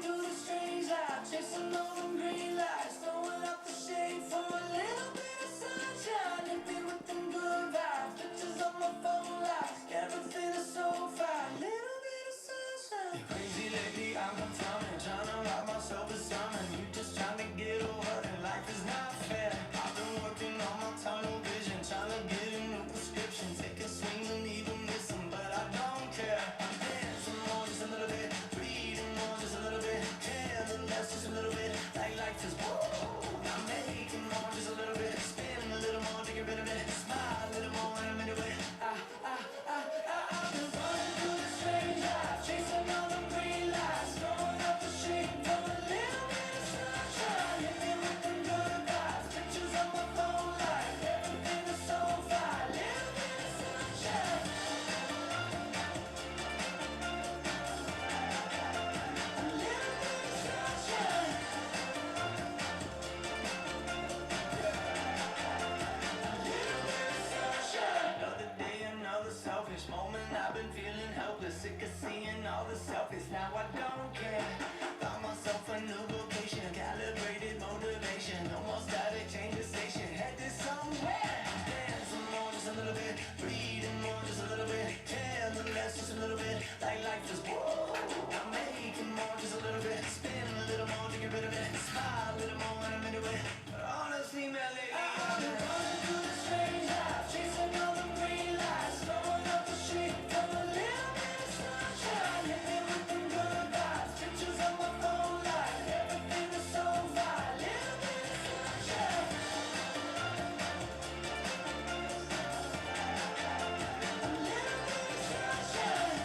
through the strange life, chasing all them green lights, throwing up the shade for a little bit of sunshine. Hit me with them good vibes, pictures on my phone lights, everything is so fine. Little bit of sunshine. You're crazy lately, I'm confirming, trying to rock myself with something. You just trying to get over it, life is not fair. I've been working on my tunnel vision, trying to get a new prescription, take a swing and even miss them, but I don't care. I'm dancing more just a little bit, breathing more just a little bit, care a little less just a little bit, like life is woo. I'm making more just a little bit, spinning a little more to get rid of it, smile a little more and I'm into it. I've been running through the strange life, chasing all them green lights, throwing up the shade for a little bit of sunshine. Hit me with them good vibes, pictures on my phone light, everything is so fine. Little bit of sunshine. A little bit of sunshine. Another day, another selfish moment. I've been feeling helpless, sick of seeing all the selfies. Now I don't care. Found myself a new vocation, calibrated motivation. No more static, change the station, headed somewhere. Dancing more just a little bit, breathing more just a little bit, care a little less just a little bit, like life is woo. I'm making more just a little bit, spinning a little more to get rid of it, smile a little more when I'm into it. But honestly, man, lately I've been running through the strange life, chasing all them green lights, throwing up the shade for a little bit of sunshine. Hit me with them good vibes, pictures on my phone light, everything is so fine. Little bit of sunshine. A little bit of sunshine.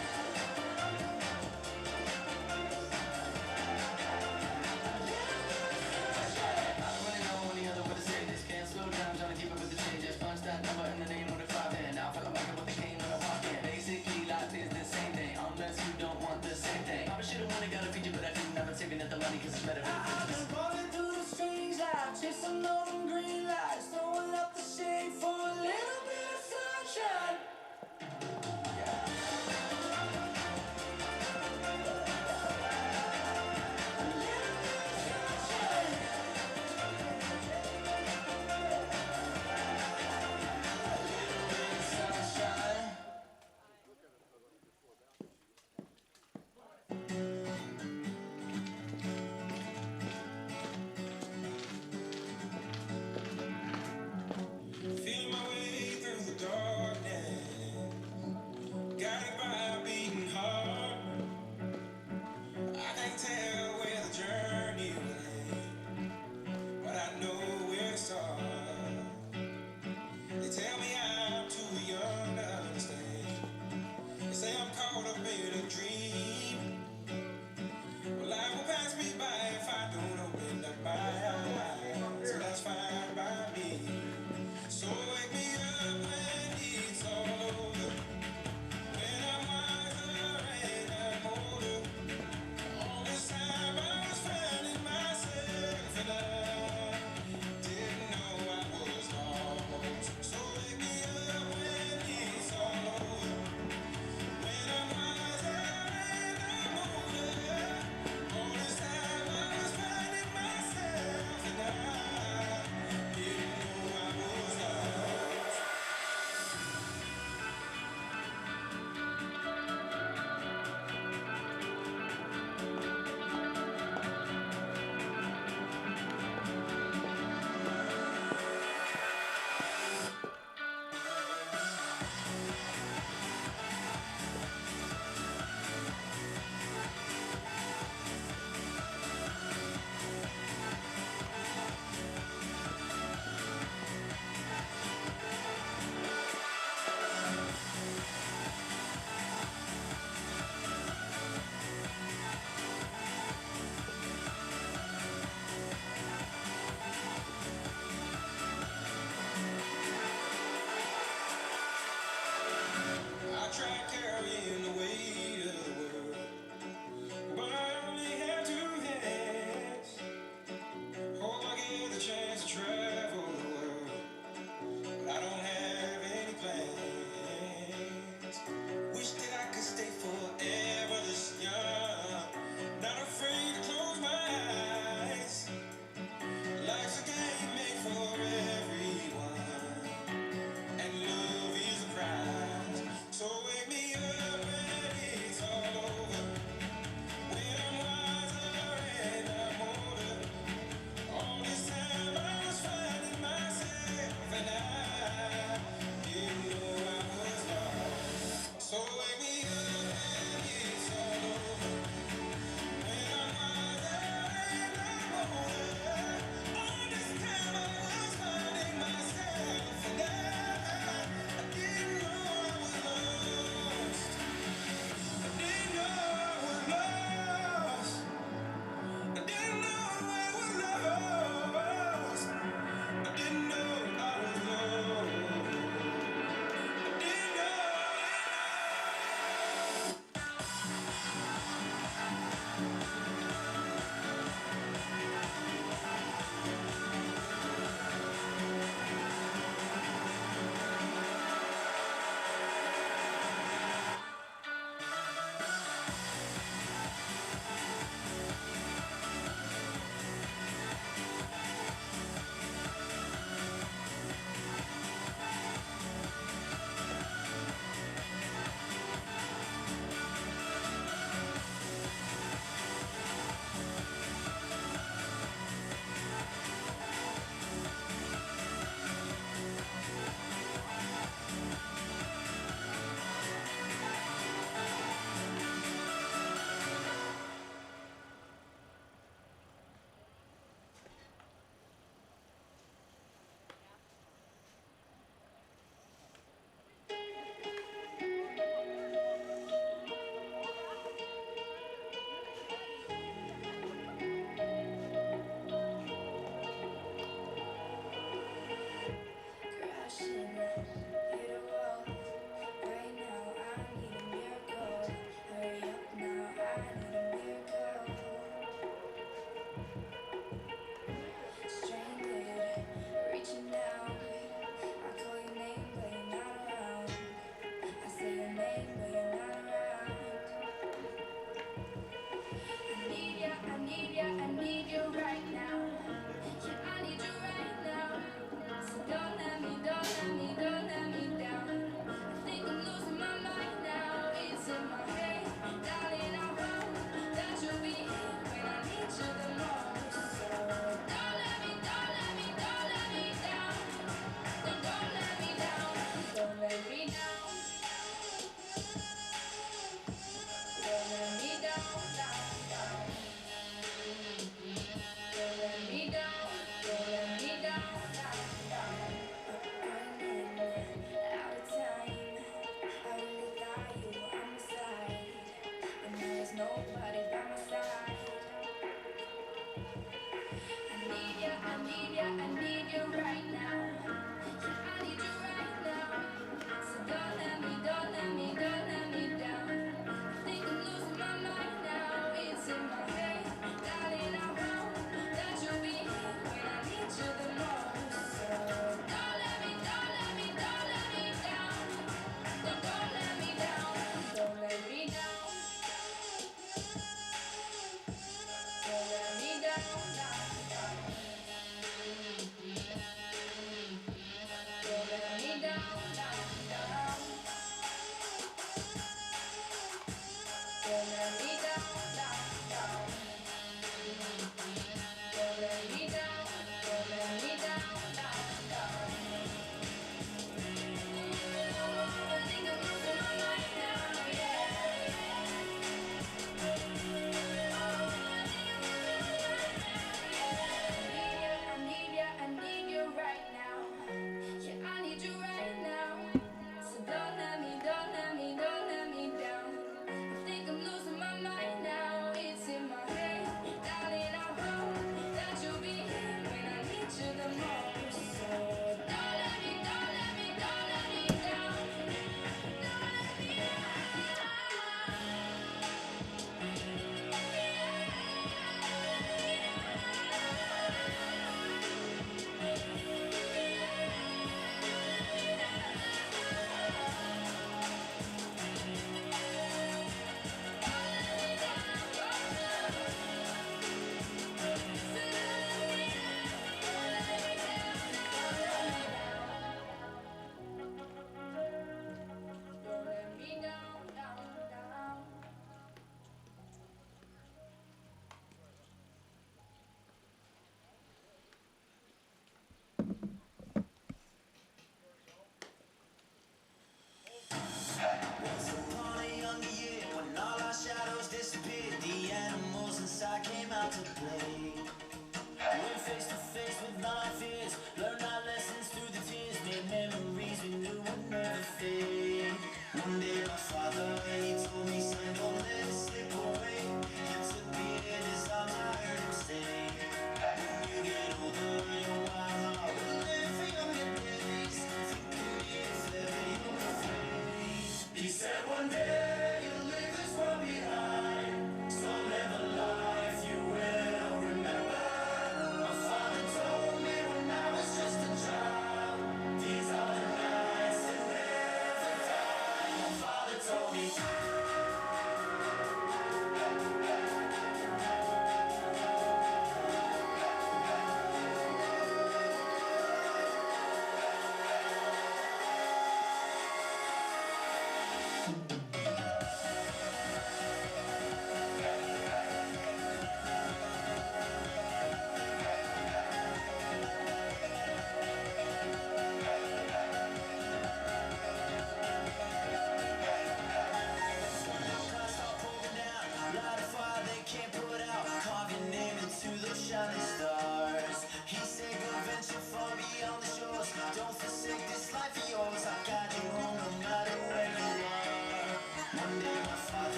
I don't really know any other way to say this. Can't slow down, trying to keep up with the changes. Punch that number in the name of the 5 in. Now I feel like what they came when I walk in. Basically, life is the same thing, unless you don't want the same thing. Probably should've wanted got a feature, but I didn't. I've been saving up the money 'cause it's better for the future. I've been running through the strange life, chasing all them green lights, throwing up the shade for a little bit of sunshine. A little bit of sunshine. A little bit of sunshine.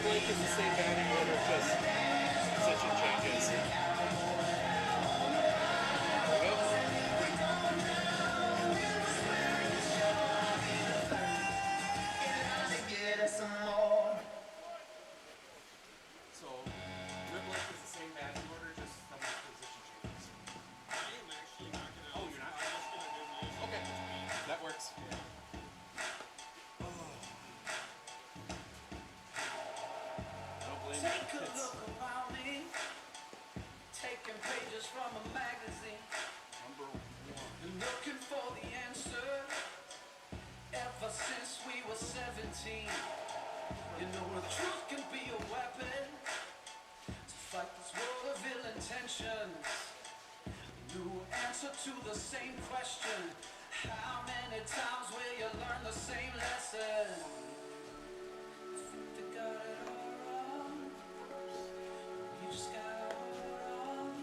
Blink is the same batting order, just position changes. There we go. So, Rip Link is the same batting order, just some position changes. I am actually not gonna. Oh, you're not? I'm just gonna do music. Okay, that works. Oh, then Take a it's look around me, taking pages from a magazine, number one. and looking for the answer. Ever since we were 17, you know the truth can be a weapon to fight this world of ill intentions. New answer to the same question. How many times will you learn the same lesson? Think they got it all wrong. You just got it all wrong.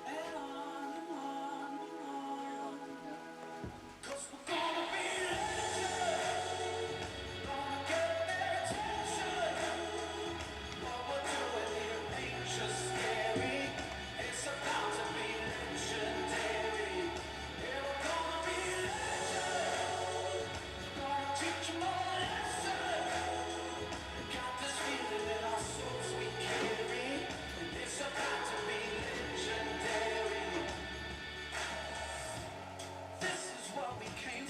And on and on and on. 'Cause we're gonna be legends. Gonna get their attention. What we're doing here ain't just scary. It's about to be legendary. Yeah, we're gonna be legends. Gonna teach 'em all a lesson. Got this feeling in our souls we carry. It's about to be legendary. This is what we came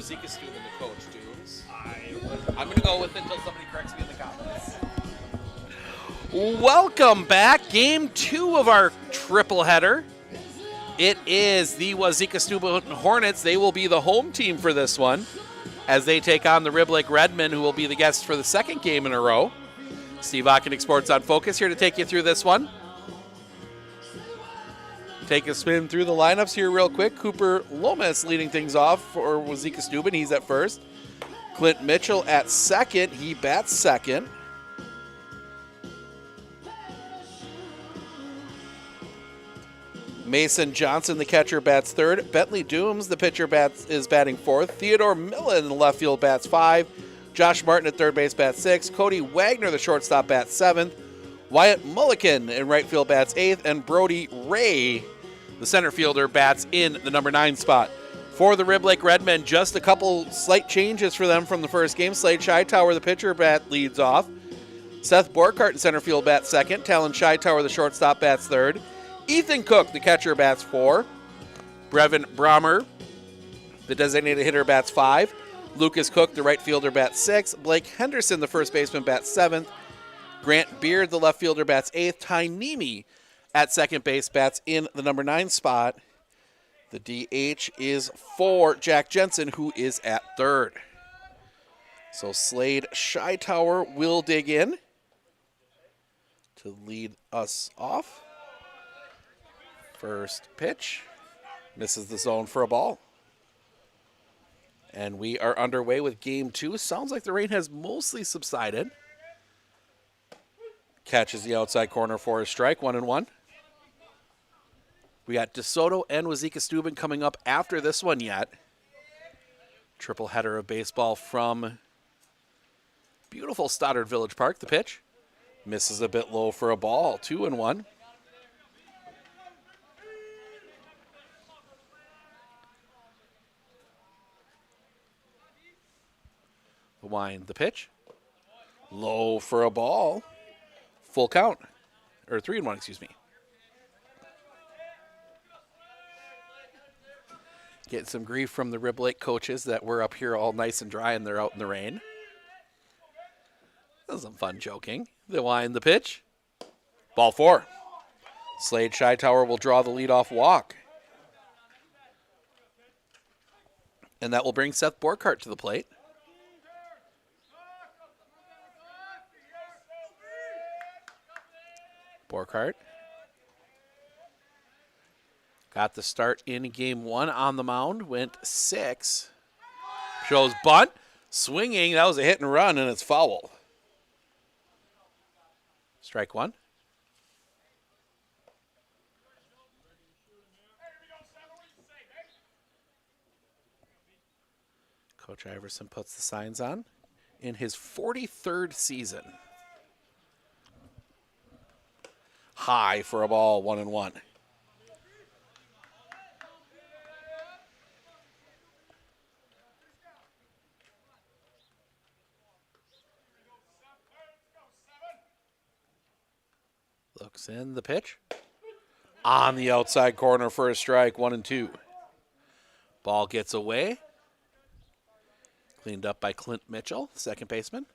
Wauzeka-Steuben the coach, Dooms? I'm going to go with it until somebody corrects me in the comments. Welcome back. Game 2 of our triple header. It is the Wauzeka-Steuben Hornets. They will be the home team for this one as they take on the Rib Lake Redmen, who will be the guests for the second game in a row. Steve Ockenick, Sports on Focus, here to take you through this one. Take a spin through the lineups here real quick. Cooper Lomas leading things off for Wauzeka-Steuben. He's at first. Clint Mitchell at second. He bats second. Mason Johnson, the catcher, bats third. Bentley Dooms, the pitcher, is batting fourth. Theodore Millen in the left field bats 5. Josh Martin at third base bats 6. Cody Wagner, the shortstop, bats 7th. Wyatt Mulliken in right field bats 8th. And Brody Ray, the center fielder, bats in the number 9 spot. For the Rib Lake Redmen, just a couple slight changes for them from the first game. Slade Scheitower, the pitcher, leads off. Seth Borkart in center field bats 2nd. Talon Scheitower, the shortstop, bats 3rd. Ethan Cook, the catcher, bats 4. Brevin Brahmer, the designated hitter, bats 5. Lucas Cook, the right fielder, bats 6. Blake Henderson, the first baseman, bats 7th. Grant Beard, the left fielder, bats 8th. Ty Nemi at second base, bats in the number 9 spot. The DH is for Jack Jensen, who is at third. So Slade Scheitower will dig in to lead us off. First pitch, misses the zone for a ball. And we are underway with game 2. Sounds like the rain has mostly subsided. Catches the outside corner for a strike, 1-1. We got DeSoto and Wauzeka-Steuben coming up after this one yet. Triple header of baseball from beautiful Stoddard Village Park. The pitch misses a bit low for a ball, 2-1. The wind, the pitch. Low for a ball. Full count. Or 3-1, excuse me. Getting some grief from the Rib Lake coaches that we're up here all nice and dry and they're out in the rain. That was some fun joking. The wind, the pitch. Ball 4. Slade Scheitower will draw the leadoff walk. And that will bring Seth Borkart to the plate. Borkart got the start in game 1 on the mound, went 6. Shows bunt, swinging, that was a hit and run, and it's foul. Strike 1. Coach Iverson puts the signs on in his 43rd season. High for a ball, 1-1. Looks in the pitch. On the outside corner for a strike, 1-2. Ball gets away. Cleaned up by Clint Mitchell, second baseman.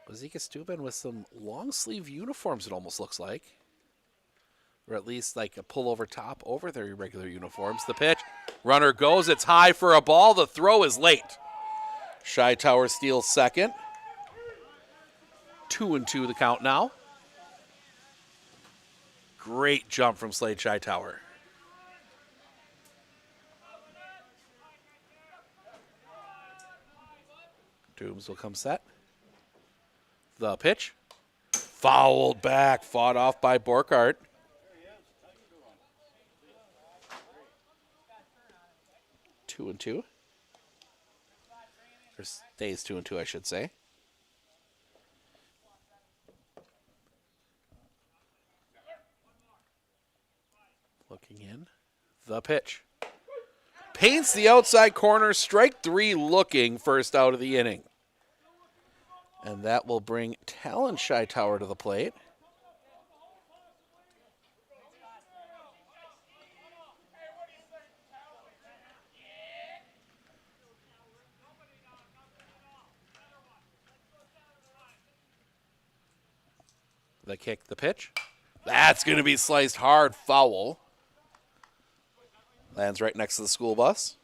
Wauzeka-Steuben with some long sleeve uniforms, it almost looks like. Or at least like a pullover top over their regular uniforms. The pitch, runner goes, it's high for a ball, the throw is late. Scheitower steals second. 2-2 the count now. Great jump from Slade Scheitower. Dooms will come set. The pitch. Fouled back, fought off by Borkart. Two and two. Or stays 2-2, I should say. Looking in. The pitch. Paints the outside corner. Strike 3 looking, first out of the inning. And that will bring Talon Tower to the plate. The kick, the pitch. That's going to be sliced hard, foul. Lands right next to the school bus.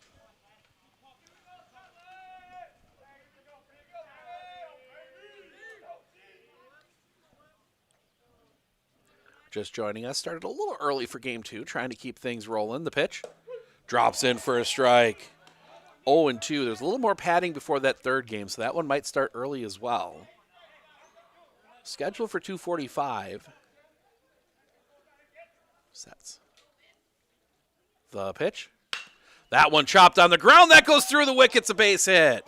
Just joining us, started a little early for game 2, trying to keep things rolling. The pitch drops in for a strike. 0-2. There's a little more padding before that third game, so that one might start early as well. Scheduled for 2:45. Sets. The pitch. That one chopped on the ground. That goes through the wicket's a base hit.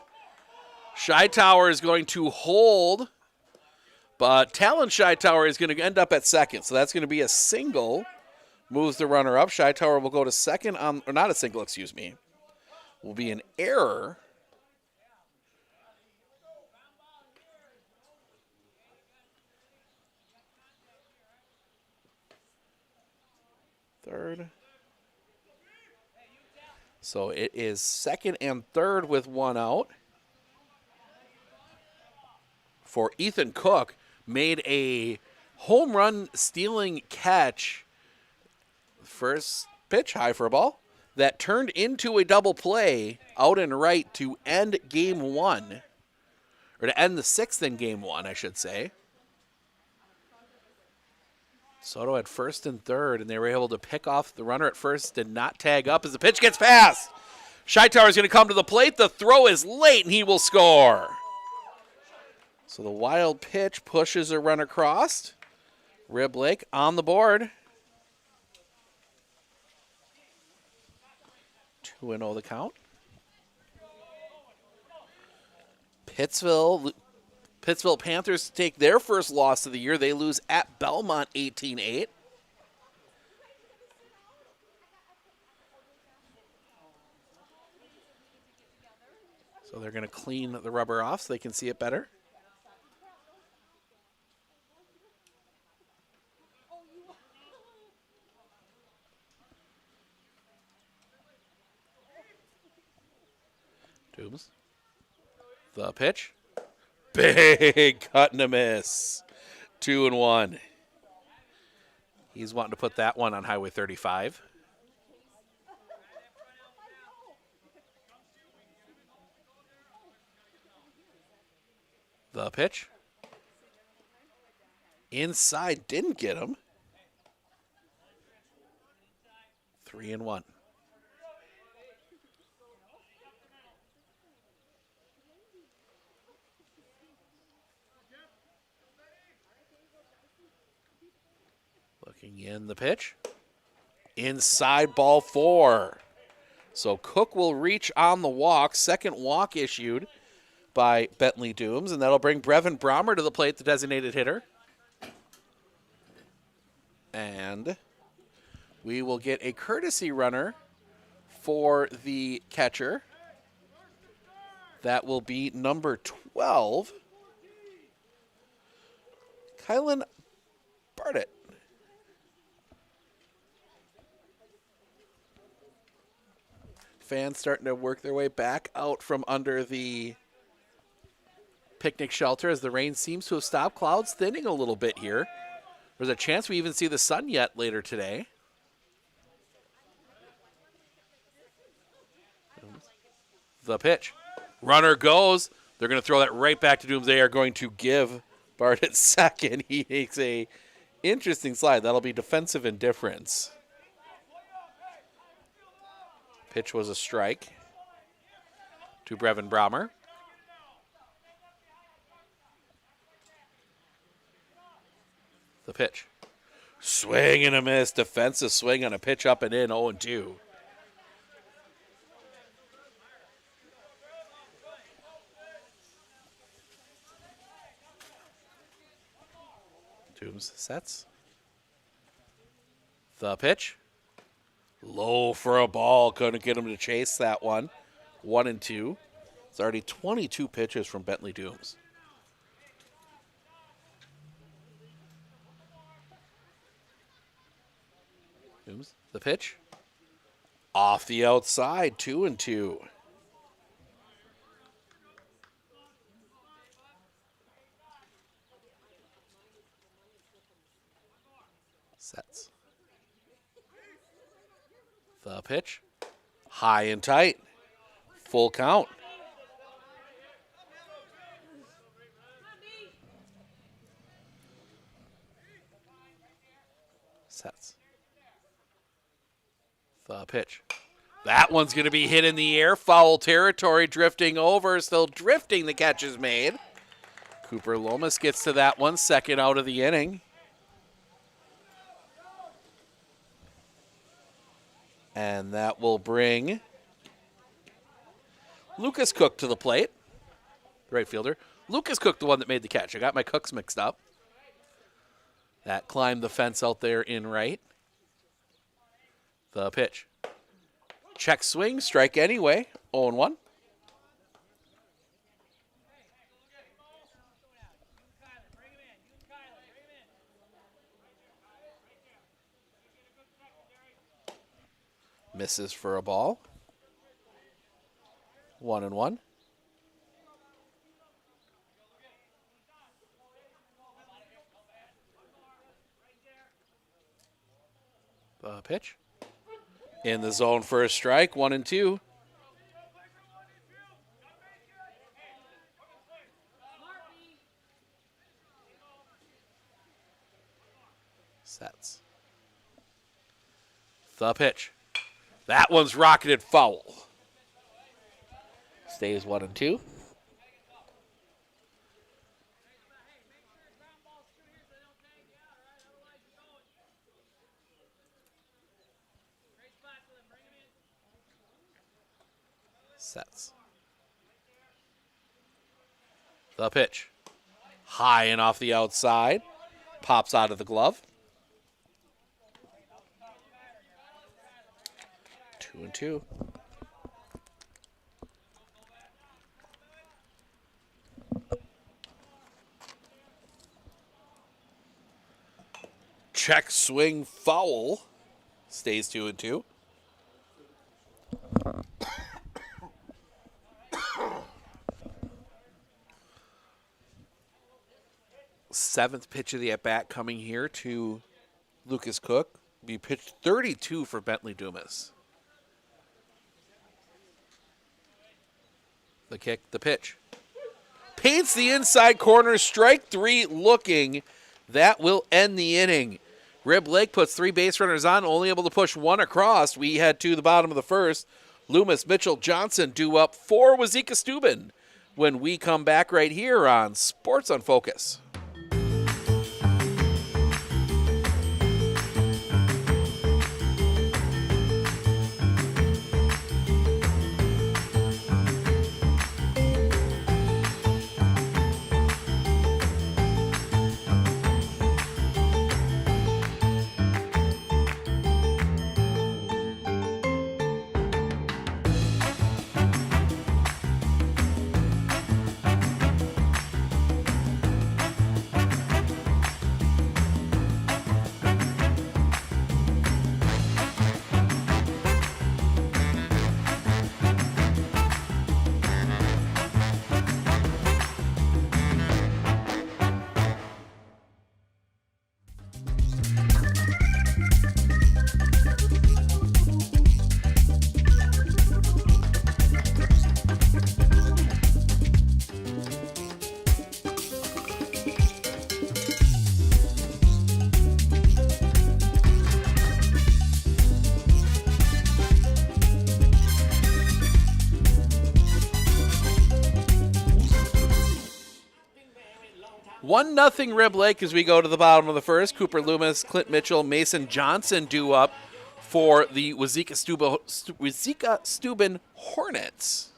Tower is going to hold, but Talon Tower is going to end up at second. So that's going to be a single. Moves the runner up. Tower will go to second on, or not a single, excuse me. Will be an error. Third. So it is second and third with one out. For Ethan Cook, made a home run stealing catch. First pitch, high for a ball. That turned into a double play out and right to end game 1. Or to end the 6th in game 1, I should say. Soto had first and third, and they were able to pick off the runner at first and not tag up as the pitch gets past. Tower is going to come to the plate. The throw is late, and he will score. So the wild pitch pushes a run across. Rib Lake on the board. 2-0 the count. Pittsville Panthers take their first loss of the year. They lose at Belmont 18-8. So they're going to clean the rubber off so they can see it better. Dooms. The pitch. Big cut and a miss. 2-1. He's wanting to put that one on Highway 35. The pitch. Inside, didn't get him. 3-1. Looking in the pitch. Inside, ball 4. So Cook will reach on the walk. Second walk issued by Bentley Dooms, and that'll bring Brevin Brommer to the plate, the designated hitter. And we will get a courtesy runner for the catcher. That will be number 12, Kylan Bartlett. Fans starting to work their way back out from under the picnic shelter as the rain seems to have stopped. Clouds thinning a little bit here. There's a chance we even see the sun yet later today. The pitch. Runner goes. They're going to throw that right back to Dooms. They are going to give Bartlett second. He makes a interesting slide. That'll be defensive indifference. Pitch was a strike to Brevin Brommer. The pitch. Swing and a miss. Defensive swing on a pitch up and in. 0-2. Dooms sets. The pitch. Low for a ball. Couldn't get him to chase that one. 1-2. It's already 22 pitches from Bentley Dooms. Dooms, the pitch. Off the outside, 2-2. Sets. The pitch. High and tight. Full count. Sets. The pitch. That one's going to be hit in the air. Foul territory, drifting over. Still drifting, the catch is made. Cooper Lomas gets to that one, second out of the inning. And that will bring Lucas Cook to the plate. Right fielder. Lucas Cook, the one that made the catch. I got my Cooks mixed up. That climbed the fence out there in right. The pitch. Check swing, strike anyway. 0-1. Misses for a ball. 1-1. The pitch. In the zone for a strike, 1-2. Sets. The pitch. That one's rocketed foul. Stays 1-2. Sets. The pitch. High and off the outside. Pops out of the glove. 2-2. Check swing foul. Stays 2-2. Seventh pitch of the at-bat coming here to Lucas Cook. Be pitched 32 for Bentley Dumas. The kick, the pitch. Paints the inside corner, strike three looking. That will end the inning. Rib Lake puts 3 base runners on, only able to push 1 across. We head to the bottom of the first. Loomis, Mitchell, Johnson due up for Wauzeka-Steuben when we come back right here on Sports on Focus. One nothing Rib Lake as we go to the bottom of the first. Cooper Loomis, Clint Mitchell, Mason Johnson due up for the Wauzeka-Steuben Hornets.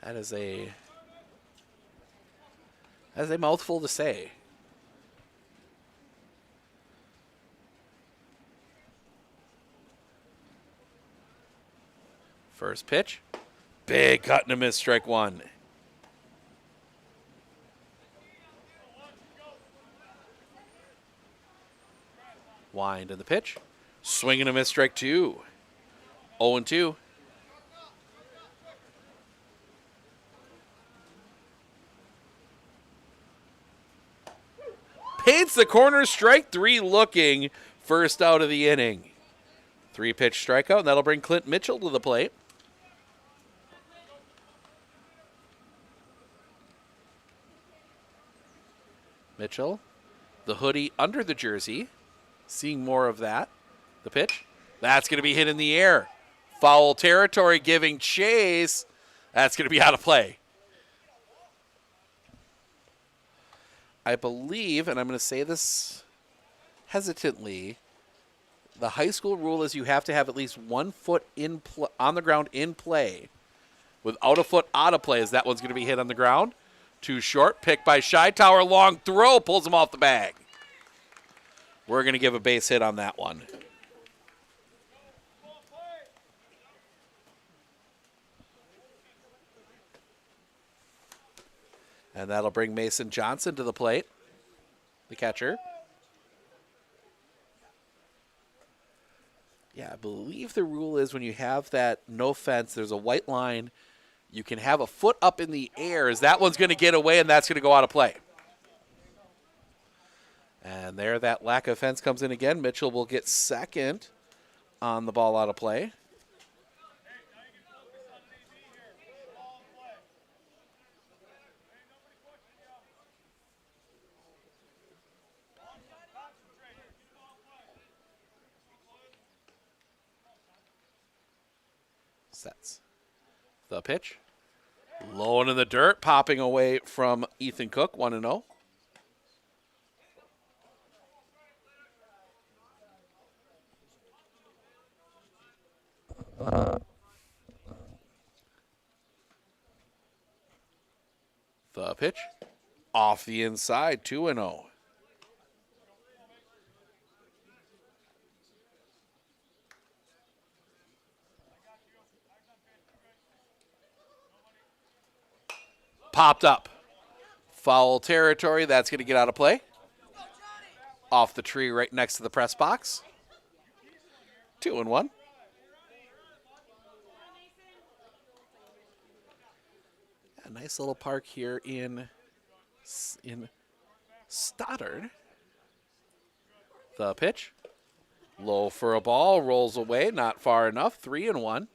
That is a mouthful to say. First pitch. Big cut and a miss, strike one. Wind in the pitch. Swing and a miss, strike 2. 0-2. Paints the corner, strike 3 looking. First out of the inning. 3-pitch strikeout, and that'll bring Clint Mitchell to the plate. Mitchell, the hoodie under the jersey. Seeing more of that. The pitch. That's going to be hit in the air. Foul territory giving chase. That's going to be out of play. I believe, and I'm going to say this hesitantly, the high school rule is you have to have at least 1 foot on the ground in play. Without a foot out of play, as that one's going to be hit on the ground. Too short, picked by Tower. Long throw, pulls him off the bag. We're going to give a base hit on that one. And that'll bring Mason Johnson to the plate, the catcher. Yeah, I believe the rule is when you have that no fence, there's a white line. You can have a foot up in the air as that one's going to get away, and that's going to go out of play. And there, that lack of fence comes in again. Mitchell will get second on the ball out of play. Sets. The pitch. Low and in the dirt, popping away from Ethan Cook, 1-0. The pitch. Off the inside, 2-0. Popped up. Foul territory. That's going to get out of play. Off the tree right next to the press box. 2-1. A nice little park here in Stoddard. The pitch. Low for a ball. Rolls away. Not far enough. 3-1.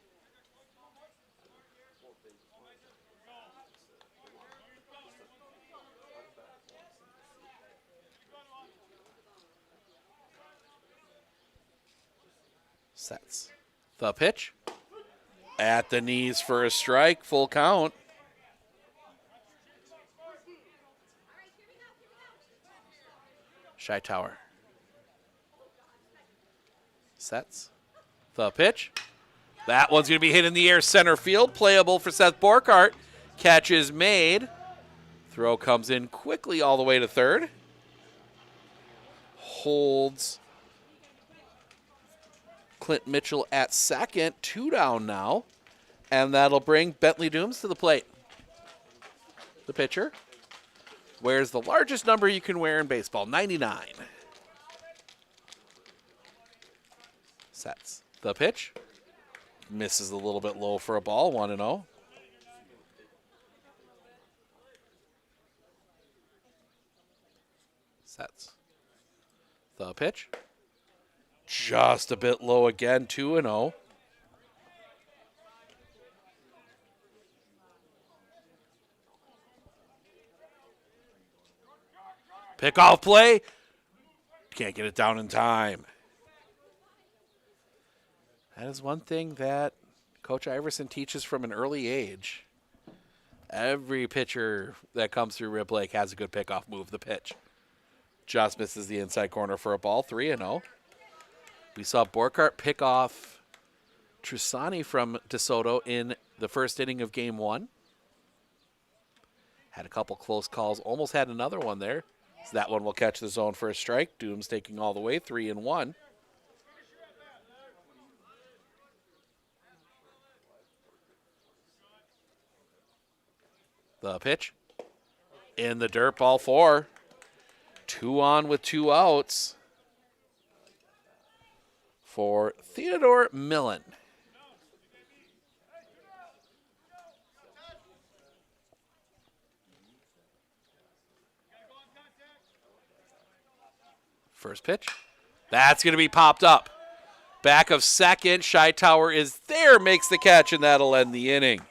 Sets. The pitch. At the knees for a strike. Full count. Tower. Sets. The pitch. That one's going to be hit in the air center field. Playable for Seth Borkart. Catch is made. Throw comes in quickly all the way to third. Holds Clint Mitchell at second. 2 down now. And that'll bring Bentley Dooms to the plate. The pitcher wears the largest number you can wear in baseball, 99. Sets. The pitch. Misses a little bit low for a ball, 1-0. Sets. The pitch. Just a bit low again, 2-0. Pick-off play. Can't get it down in time. That is one thing that Coach Iverson teaches from an early age. Every pitcher that comes through Rib Lake has a good pick-off move, the pitch. Just misses the inside corner for a ball, 3-0. We saw Borkart pick off Trusani from DeSoto in the first inning of Game 1. Had a couple close calls, almost had another one there. So that one will catch the zone for a strike. Dooms taking all the way, 3-1. The pitch. In the dirt, ball 4. 2 on with 2 outs. for Theodore Millen. First pitch. That's going to be popped up. Back of second. Tower is there, makes the catch, and that'll end the inning.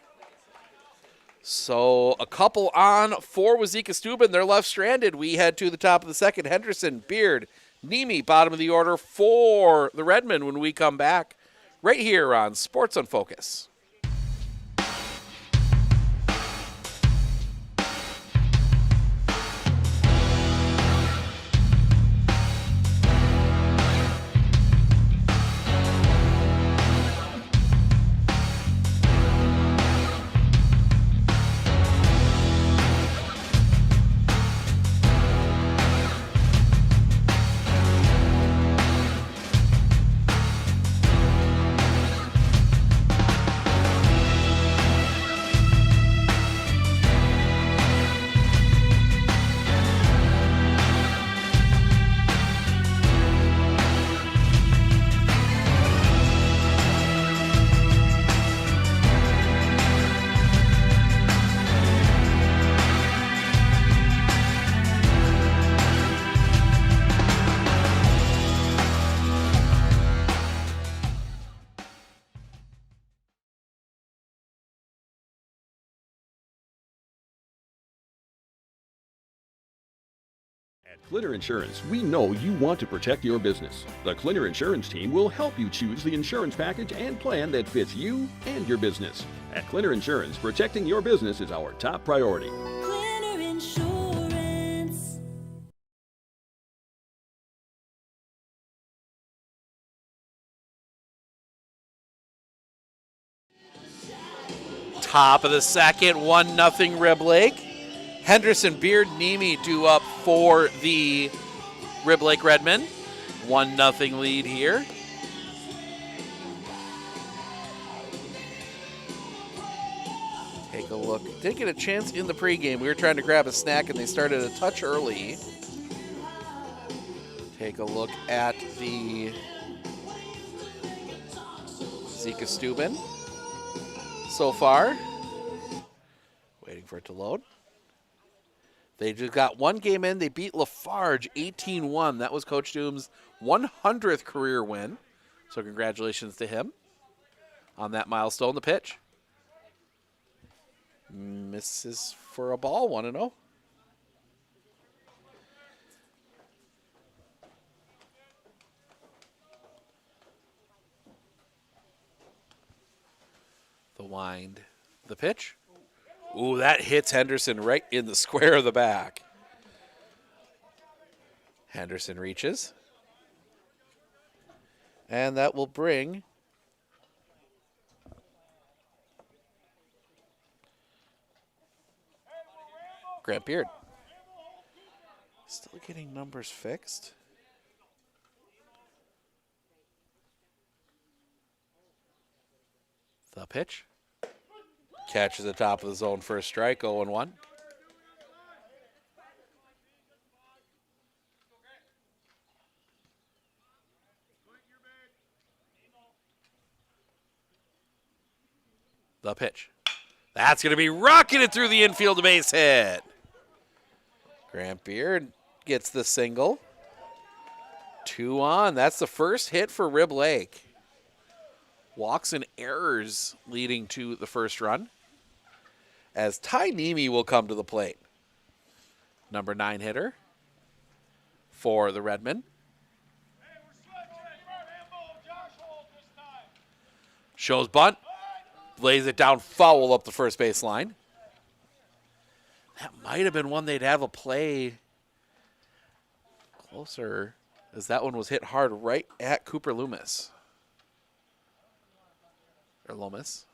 So a couple on for Wauzeka-Steuben. They're left stranded. We head to the top of the second. Henderson, Beard, Nemi, bottom of the order for the Redmen when we come back right here on Sports on Focus. At Clinner Insurance, we know you want to protect your business. The Clinner Insurance team will help you choose the insurance package and plan that fits you and your business. At Clinner Insurance, protecting your business is our top priority. Clinner Insurance. Top of the second, 1-0 Rib Lake. Henderson, Beard, Nemi due up for the Rib Lake Redmen. 1-0 lead here. Take a look. Didn't get a chance in the pregame. We were trying to grab a snack and they started a touch early. Take a look at the Wauzeka-Steuben so far. Waiting for it to load. They just got one game in. They beat Lafarge 18-1. That was Coach Doom's 100th career win. So congratulations to him on that milestone. The pitch. Misses for a ball, 1-0. The wind. The pitch. Ooh, that hits Henderson right in the square of the back. Henderson reaches. And that will bring Grant Beard. Still getting numbers fixed. The pitch. Catches the top of the zone for a strike, 0-1. The pitch. That's going to be rocketed through the infield, base hit. Grant Beard gets the single. 2 on. That's the first hit for Rib Lake. Walks and errors leading to the first run. As Ty Nemi will come to the plate. Number 9 hitter for the Redmen. Shows bunt. Lays it down foul up the first base line. That might have been one they'd have a play closer, as that one was hit hard right at Cooper Loomis. Or Lomas.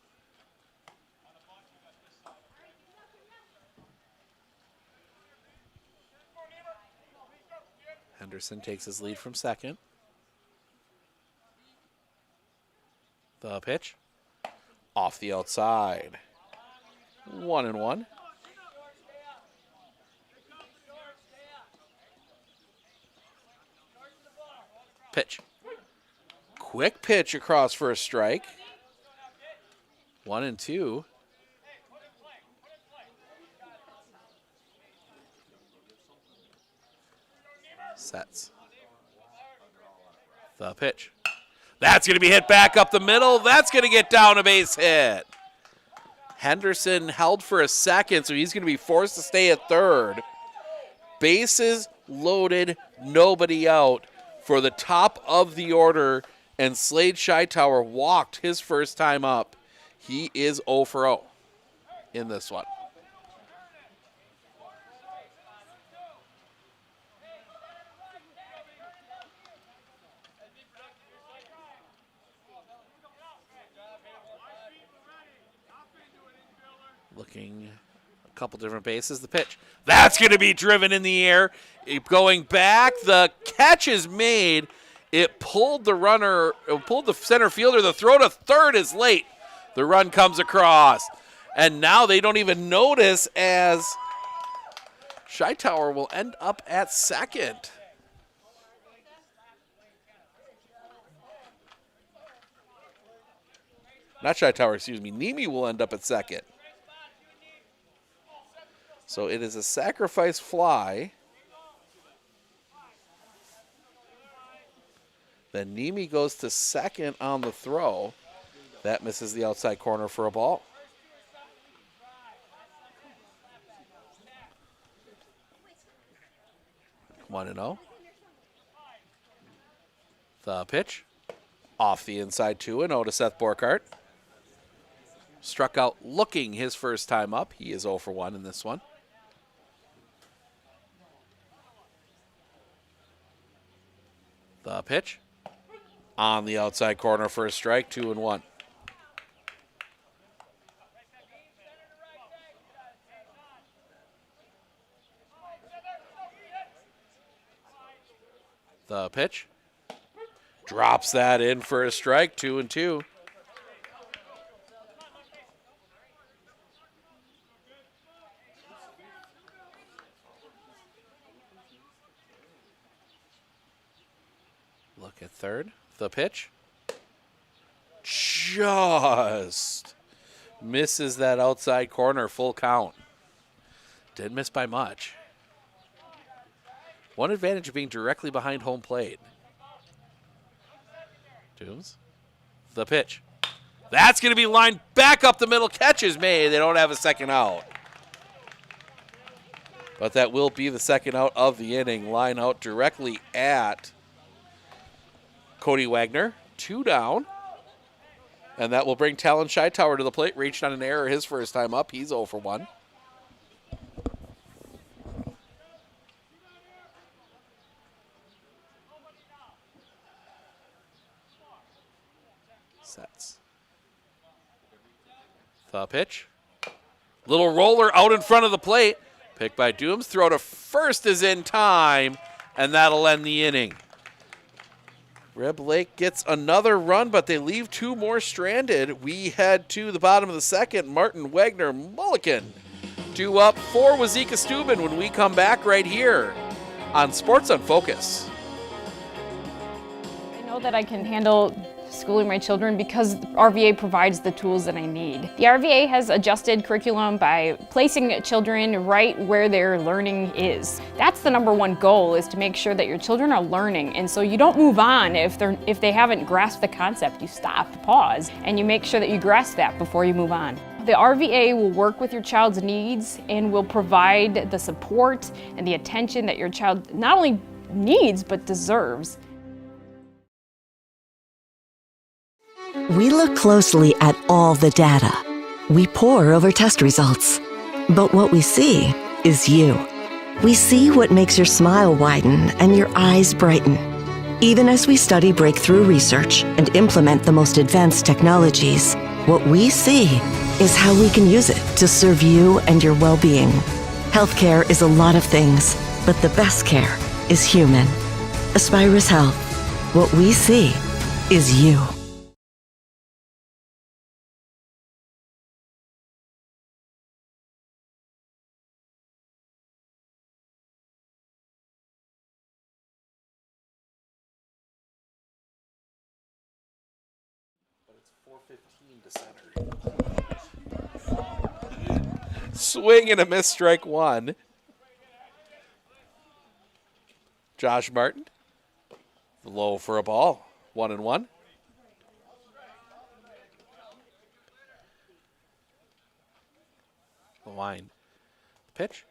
Henderson takes his lead from second. The pitch. Off the outside. 1-1. Pitch. Quick pitch across for a strike. 1-2. Sets. The pitch. That's going to be hit back up the middle. That's going to get down a base hit. Henderson held for a second, so he's going to be forced to stay at third. Bases loaded, nobody out for the top of the order, and Slade Scheitower walked his first time up. He is 0 for 0 in this one. Looking a couple different bases. The pitch. That's going to be driven in the air. Going back. The catch is made. It pulled the runner, it pulled the center fielder. The throw to third is late. The run comes across. And now they don't even notice as Scheitower will end up at second. Not Scheitower, excuse me. Nemi will end up at second. So it is a sacrifice fly. Then Nemi goes to second on the throw. That misses the outside corner for a ball. One and 0. The pitch. Off the inside 2-0 to Seth Borkart. Struck out looking his first time up. He is 0 for 1 in this one. The pitch. On the outside corner for a strike, 2-1. The pitch. Drops that in for a strike, 2-2. Look at third. The pitch. Just misses that outside corner, full count. Didn't miss by much. One advantage of being directly behind home plate. Dooms. The pitch. That's going to be lined back up the middle. Catch is made. They don't have a second out. But that will be the second out of the inning. Line out directly at Cody Wagner. 2 down. And that will bring Talon Scheitower to the plate. Reached on an error his first time up. He's 0 for 1. Sets. The pitch. Little roller out in front of the plate. Picked by Dooms. Throw to first is in time. And that'll end the inning. Reb Lake gets another run, but they leave 2 more stranded. We head to the bottom of the second. Martin Wagner Mulligan 2 up for Wauzeka-Steuben when we come back right here on Sports on Focus. I know that I can handle schooling my children because RVA provides the tools that I need. The RVA has adjusted curriculum by placing children right where their learning is. That's the #1 goal, is to make sure that your children are learning, and so you don't move on if they haven't grasped the concept. You stop, pause, and you make sure that you grasp that before you move on. The RVA will work with your child's needs and will provide the support and the attention that your child not only needs but deserves. We look closely at all the data. We pore over test results. But what we see is you. We see what makes your smile widen and your eyes brighten. Even as we study breakthrough research and implement the most advanced technologies, what we see is how we can use it to serve you and your well-being. Healthcare is a lot of things, but the best care is human. Aspirus Health. What we see is you. 4:15 to center. Swing and a miss, strike one. Josh Martin. Low for a ball. 1-1. The line. Pitch.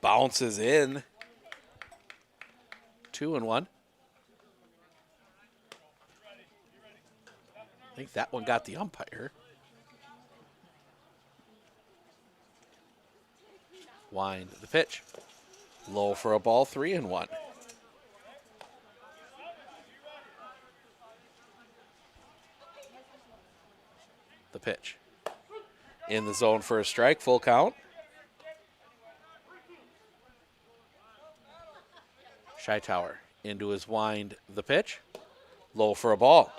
Bounces in. 2-1. I think that one got the umpire. Wind the pitch. Low for a ball, 3-1. The pitch. In the zone for a strike, full count. Hightower into his wind, the pitch. Low for a ball.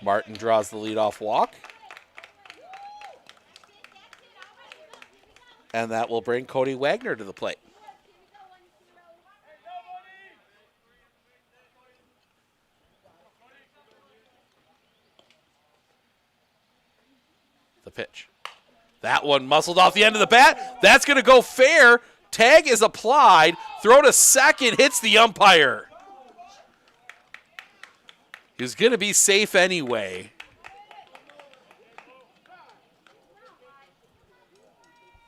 Martin draws the leadoff walk. And that will bring Cody Wagner to the plate. The pitch. That one muscled off the end of the bat. That's going to go fair. Tag is applied. Throw to second. Hits the umpire. He was going to be safe anyway.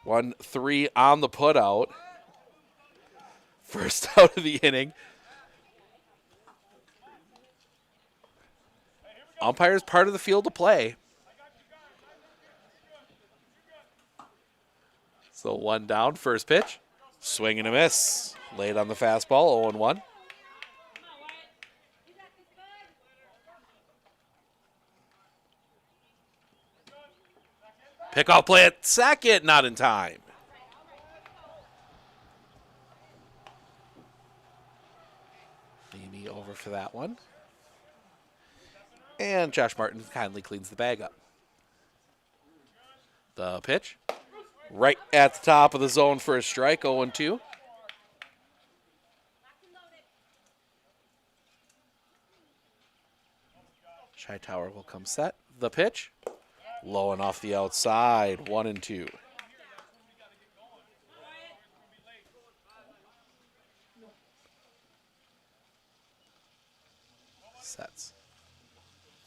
One, 3 on the putout. First out of the inning. Umpire's part of the field to play. So 1 down, first pitch. Swing and a miss. Laid on the fastball, 0-1. Pickoff play at second, not in time. Maybe over for that one. And Josh Martin kindly cleans the bag up. The pitch. Right at the top of the zone for a strike, 0-2. Hightower will come set. The pitch. Low and off the outside, 1-2. Sets.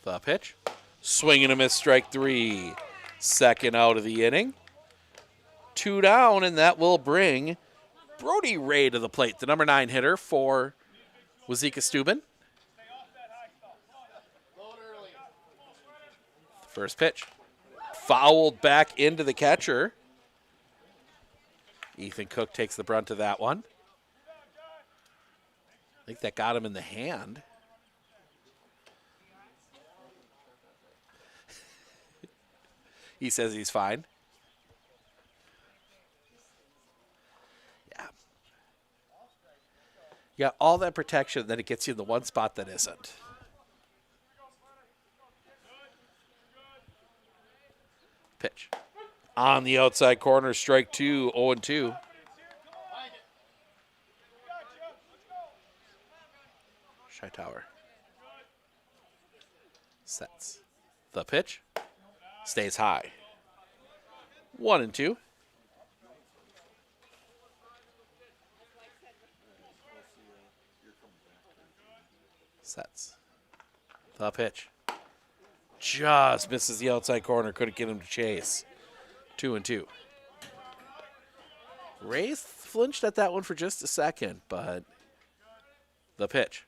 The pitch. Swing and a miss, strike 3. Second out of the inning. 2 down, and that will bring Brody Ray to the plate, the number 9 hitter for Wauzeka-Steuben. First pitch. Fouled back into the catcher. Ethan Cook takes the brunt of that one. I think that got him in the hand. He says he's fine. Yeah. You got all that protection, then it gets you in the one spot that isn't. Pitch. On the outside corner, strike 2, 0-2. Hightower. Sets. The pitch. Stays high. 1-2. Sets. The pitch. Just misses the outside corner. Couldn't get him to chase. 2-2. Ray flinched at that one for just a second, but the pitch.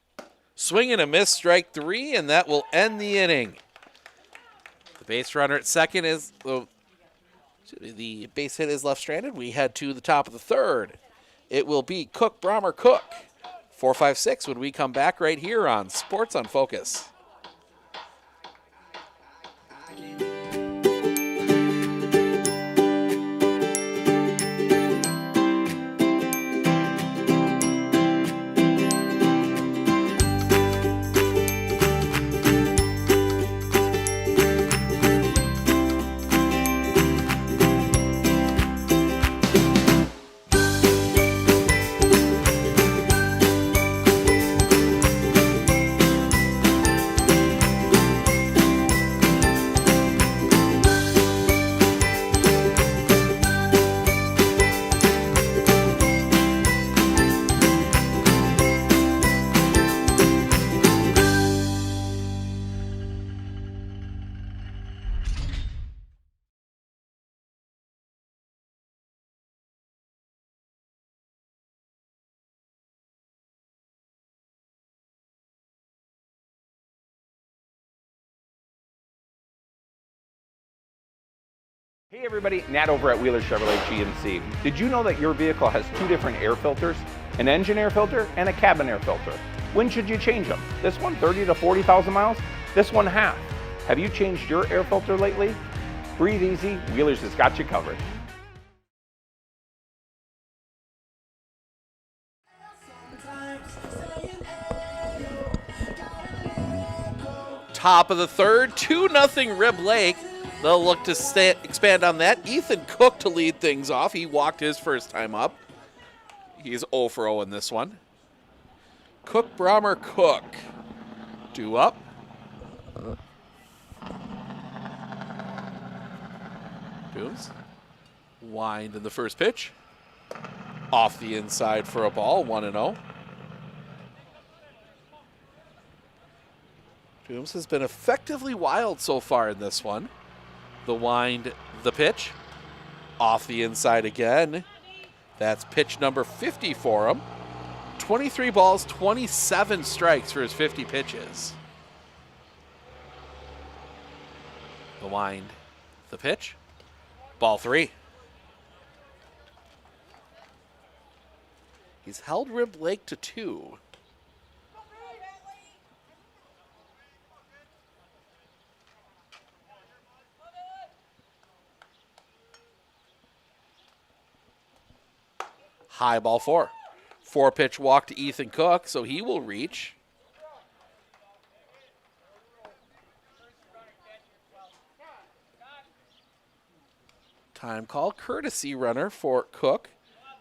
Swing and a miss, strike 3, and that will end the inning. The base runner at second is the base hit is left stranded. We head to the top of the third. It will be Cook, Brommer, Cook. 4-5-6 when we come back right here on Sports on Focus. Hey everybody, Nat over at Wheeler Chevrolet GMC. Did you know that your vehicle has 2 different air filters? An engine air filter and a cabin air filter. When should you change them? This one 30 to 40,000 miles? This one half. Have you changed your air filter lately? Breathe easy, Wheeler's has got you covered. Top of the third, 2-0 Rib Lake. They'll look to expand on that. Ethan Cook to lead things off. He walked his first time up. He's 0 for 0 in this one. Cook, Brommer, Cook. 2 up. Dooms. Wind in the first pitch. Off the inside for a ball, 1-0. Dooms has been effectively wild so far in this one. The wind, the pitch. Off the inside again. That's pitch number 50 for him. 23 balls, 27 strikes for his 50 pitches. The wind, the pitch. Ball 3. He's held Rib Lake to 2. High ball 4. 4-pitch walk to Ethan Cook, so he will reach. Time call, courtesy runner for Cook.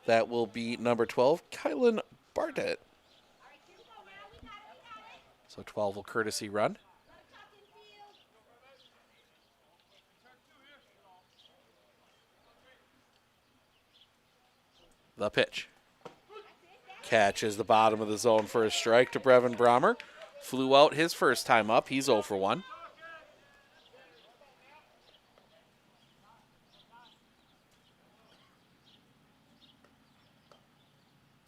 That will be number 12, Kylan Bartlett. So 12 will courtesy run. The pitch. Catches the bottom of the zone for a strike to Brevin Brommer. Flew out his first time up. He's 0 for 1.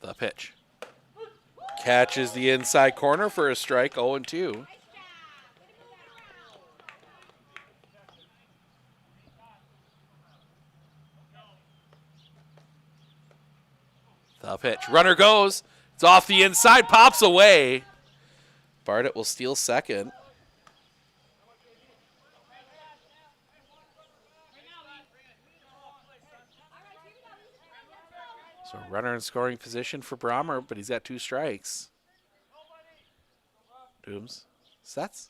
The pitch. Catches the inside corner for a strike, 0-2. The pitch. Runner goes. It's off the inside, pops away. Bartlett will steal second. So runner in scoring position for Brommer, but he's at 2 strikes. Dooms sets.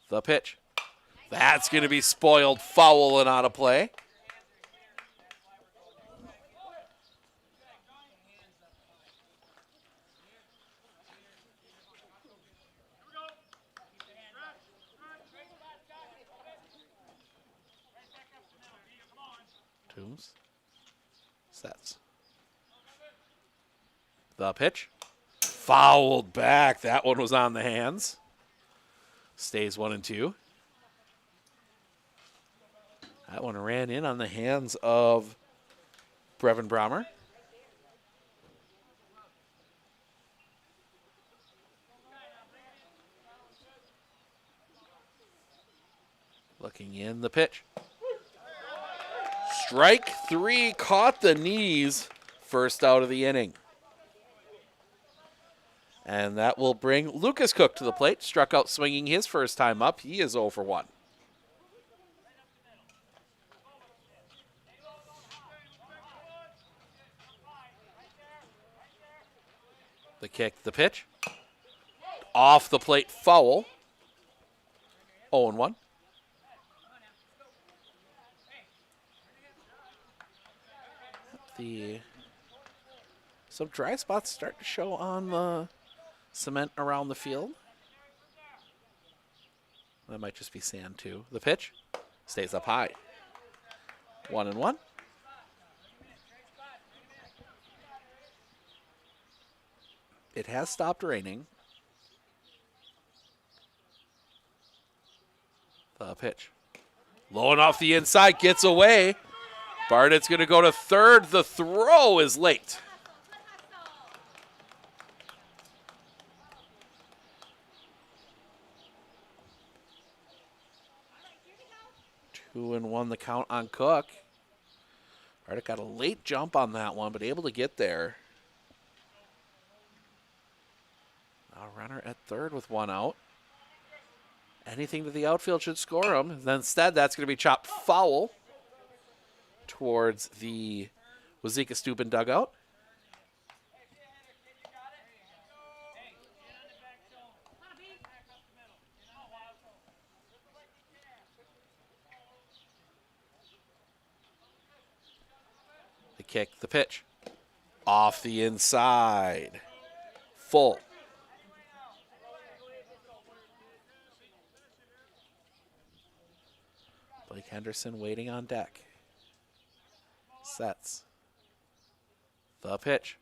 The pitch. That's going to be spoiled, foul, and out of play. Dooms sets. The pitch. Fouled back. That one was on the hands. Stays 1-2. That one ran in on the hands of Brevin Brommer. Looking in the pitch. Strike 3, caught the knees. First out of the inning. And that will bring Lucas Cook to the plate. Struck out swinging his first time up. He is 0 for 1. The kick, the pitch. Off the plate, foul. 0-1. Some dry spots start to show on the cement around the field. That might just be sand too. The pitch stays up high. 1-1. It has stopped raining. The pitch. Low and off the inside, gets away. Bartlett's going to go to third. The throw is late. 2-1 the count on Cook. Arctic got a late jump on that one, but able to get there. Now runner at third with one out. Anything to the outfield should score him. Then instead, that's going to be chopped foul towards the Wauzeka-Steuben dugout. The kick, the pitch. Off the inside. Full. Blake Henderson waiting on deck. Sets. The pitch.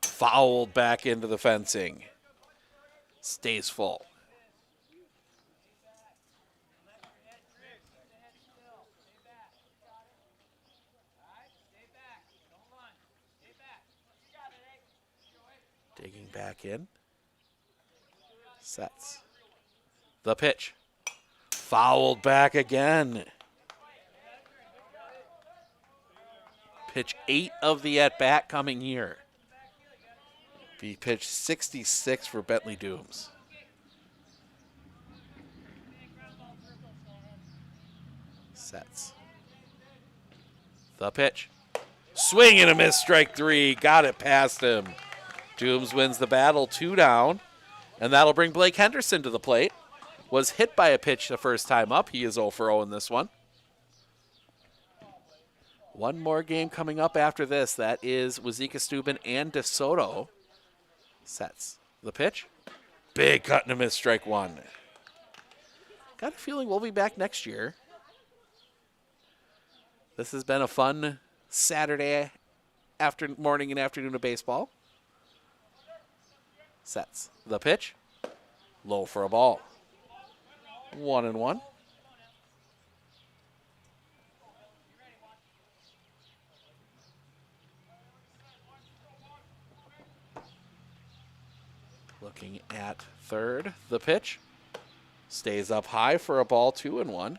Fouled back into the fencing. Stays full. Digging back in. Sets. The pitch. Fouled back again. Pitch 8 of the at-bat coming here. Be pitch 66 for Bentley Dooms. Sets. The pitch. Swing and a miss, strike 3. Got it past him. Dooms wins the battle, 2 down. And that'll bring Blake Henderson to the plate. Was hit by a pitch the first time up. He is 0 for 0 in this one. One more game coming up after this. That is Wauzeka-Steuben and Soto. Sets. The pitch. Big cut and a miss, strike 1. Got a feeling we'll be back next year. This has been a fun Saturday morning and afternoon of baseball. Sets. The pitch. Low for a ball. 1-1. Looking at third. The pitch. Stays up high for a ball. 2-1.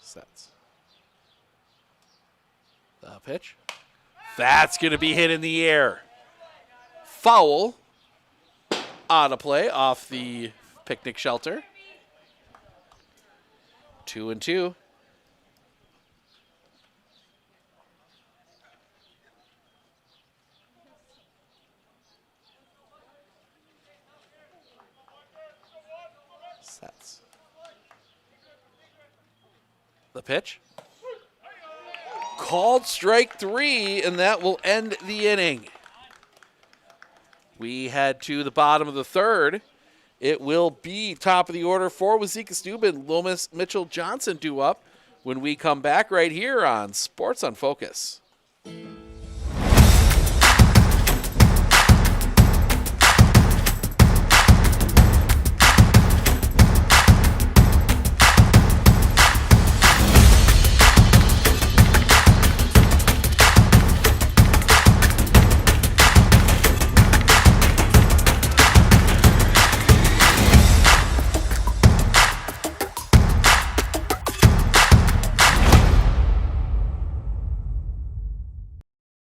Sets. The pitch. That's going to be hit in the air. Foul. On a play off the picnic shelter. 2-2. Sets. The pitch. Called strike 3, and that will end the inning. We head to the bottom of the third. It will be top of the order for Wauzeka-Steuben. Lomas Mitchell Johnson due up when we come back right here on Sports on Focus.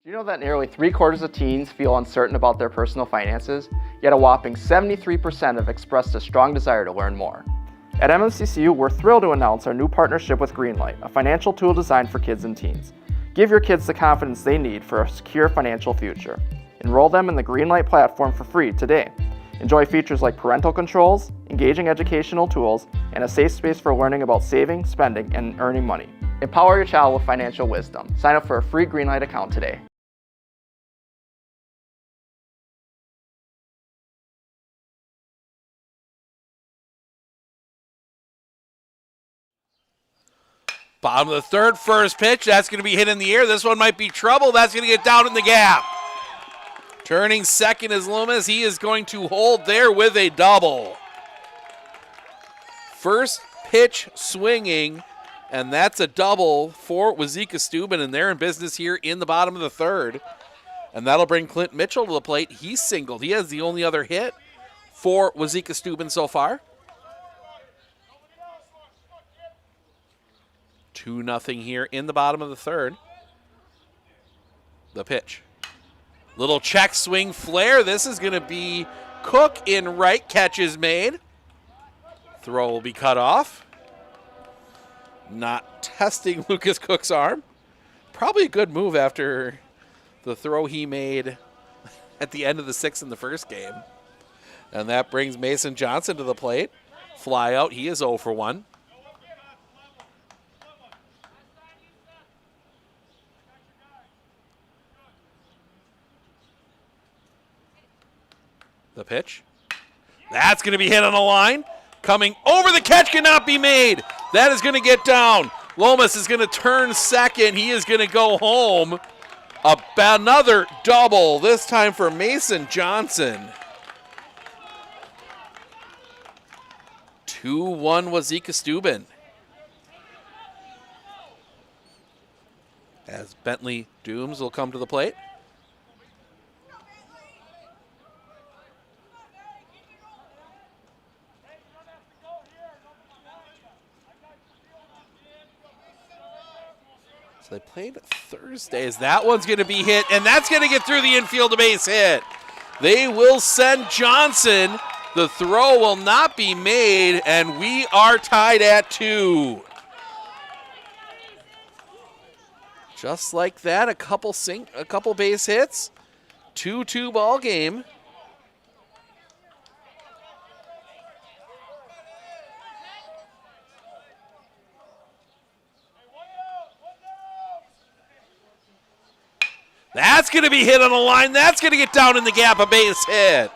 Do you know that nearly 3/4 of teens feel uncertain about their personal finances, yet a whopping 73% have expressed a strong desire to learn more? At MNCCU, we're thrilled to announce our new partnership with Greenlight, a financial tool designed for kids and teens. Give your kids the confidence they need for a secure financial future. Enroll them in the Greenlight platform for free today. Enjoy features like parental controls, engaging educational tools, and a safe space for learning about saving, spending, and earning money. Empower your child with financial wisdom. Sign up for a free Greenlight account today. Bottom of the third, first pitch. That's going to be hit in the air. This one might be trouble. That's going to get down in the gap. Turning second is Loomis. He is going to hold there with a double. First pitch swinging, and that's a double for Wauzeka-Steuben, and they're in business here in the bottom of the third. And that'll bring Clint Mitchell to the plate. He's singled. He has the only other hit for Wauzeka-Steuben so far. 2-0 here in the bottom of the third. The pitch. Little check swing flare. This is going to be Cook in right. Catch is made. Throw will be cut off. Not testing Lucas Cook's arm. Probably a good move after the throw he made at the end of the sixth in the first game. And that brings Mason Johnson to the plate. Fly out. He is 0 for 1. The pitch. That's going to be hit on the line. Coming over the catch cannot be made. That is going to get down. Lomas is going to turn second. He is going to go home. Another double, this time for Mason Johnson. 2-1 Wauzeka-Steuben. As Bentley Dooms will come to the plate. So they played Thursdays. That one's going to be hit, and that's going to get through the infield, a base hit. They will send Johnson. The throw will not be made, and we are tied at 2. Just like that, a couple base hits. 2-2 ball game. That's going to be hit on the line. That's going to get down in the gap, a base hit.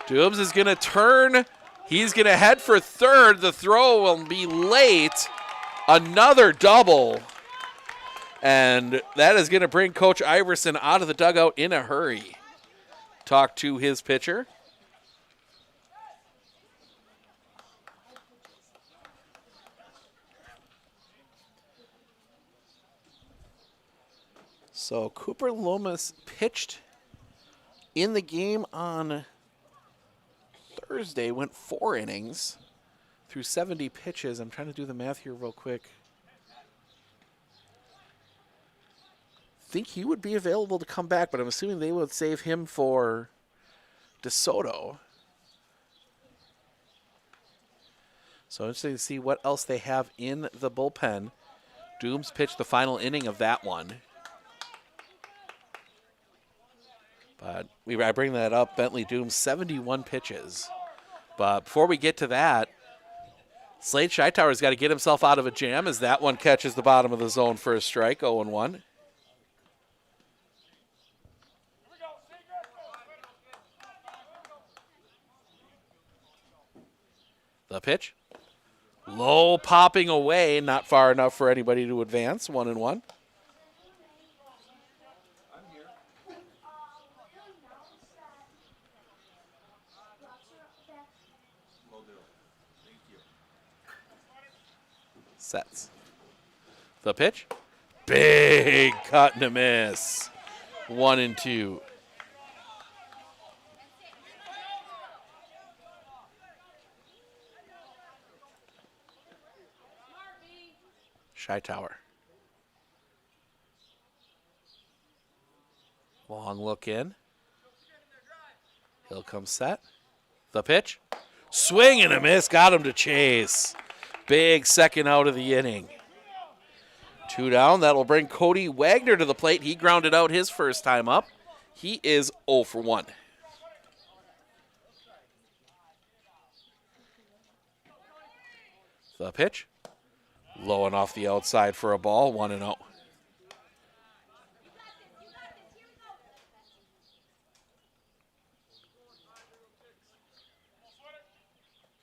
Dooms is going to turn. He's going to head for third. The throw will be late. Another double. And that is going to bring Coach Iverson out of the dugout in a hurry. Talk to his pitcher. So Cooper Lomas pitched in the game on Thursday, went 4 innings through 70 pitches. I'm trying to do the math here real quick. Think he would be available to come back, but I'm assuming they would save him for Soto. So interesting to see what else they have in the bullpen. Dooms pitched the final inning of that one. But I bring that up, Bentley Dooms, 71 pitches. But before we get to that, Slade Scheitower's got to get himself out of a jam as that one catches the bottom of the zone for a strike, 0-1. The pitch. Low popping away, not far enough for anybody to advance, 1-1. Sets. The pitch. Big cut and a miss. 1-2. Scheitower. Long look in. He'll come set. The pitch. Swing and a miss. Got him to chase. Big second out of the inning. 2 down. That'll bring Cody Wagner to the plate. He grounded out his first time up. He is 0 for 1. The pitch. Low and off the outside for a ball. 1-0.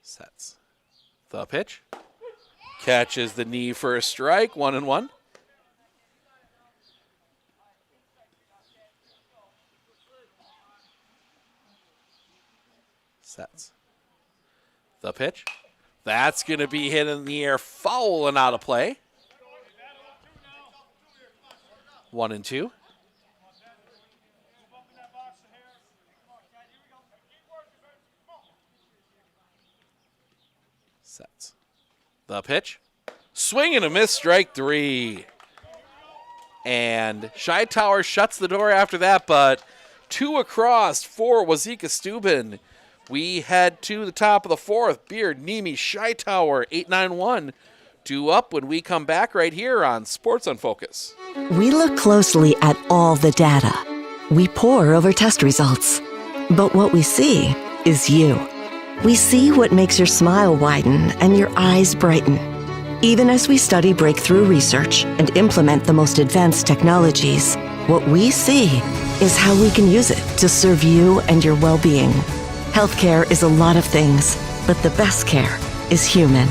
Sets. The pitch. Catches the knee for a strike. 1-1. Sets. The pitch. That's going to be hit in the air, foul and out of play. 1-2. Sets. The pitch. Swing and a miss, strike 3. And Hightower shuts the door after that, but 2 across for Wauzeka-Steuben. We head to the top of the 4th. Beard, Nemi, Hightower, 8-9-1. 2 up when we come back right here on Sports on Focus. We look closely at all the data. We pore over test results. But what we see is you. We see what makes your smile widen and your eyes brighten. Even as we study breakthrough research and implement the most advanced technologies, what we see is how we can use it to serve you and your well-being. Healthcare is a lot of things, but the best care is human.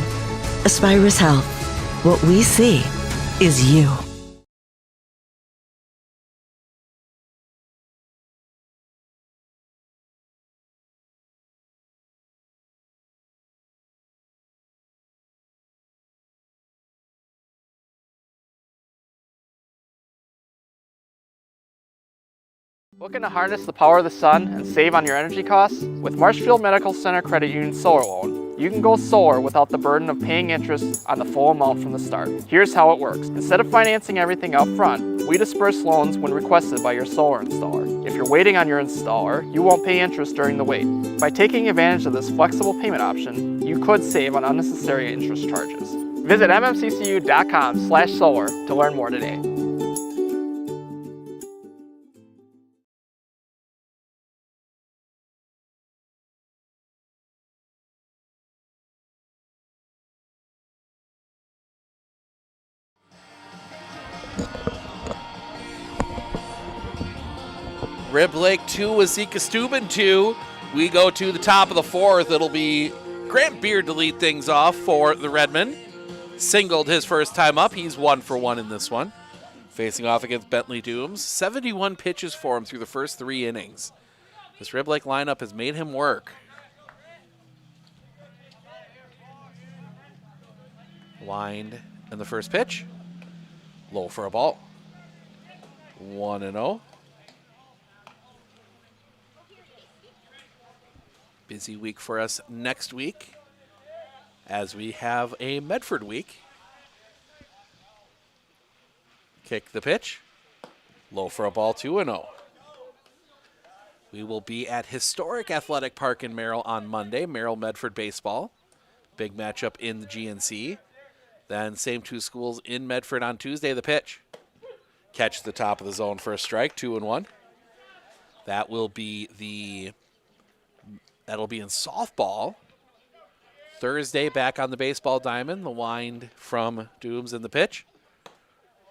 Aspirus Health. What we see is you. Looking to harness the power of the sun and save on your energy costs? With Marshfield Medical Center Credit Union Solar Loan, you can go solar without the burden of paying interest on the full amount from the start. Here's how it works. Instead of financing everything up front, we disperse loans when requested by your solar installer. If you're waiting on your installer, you won't pay interest during the wait. By taking advantage of this flexible payment option, you could save on unnecessary interest charges. Visit mmccu.com/solar to learn more today. Rib Lake 2, Wauzeka-Steuben 2. We go to the top of the 4th. It'll be Grant Beard to lead things off for the Redmen. Singled his first time up. He's 1 for 1 in this one. Facing off against Bentley Dooms. 71 pitches for him through the first 3 innings. This Rib Lake lineup has made him work. Wind in the first pitch. Low for a ball. 1-0. Busy week for us next week as we have a Medford week. Kick the pitch. Low for a ball, 2-0. We will be at Historic Athletic Park in Merrill on Monday, Merrill-Medford baseball. Big matchup in the GNC. Then same 2 schools in Medford on Tuesday, the pitch. Catch the top of the zone for a strike, 2-1. That'll be in softball. Thursday, back on the baseball diamond. The wind from Dooms in the pitch.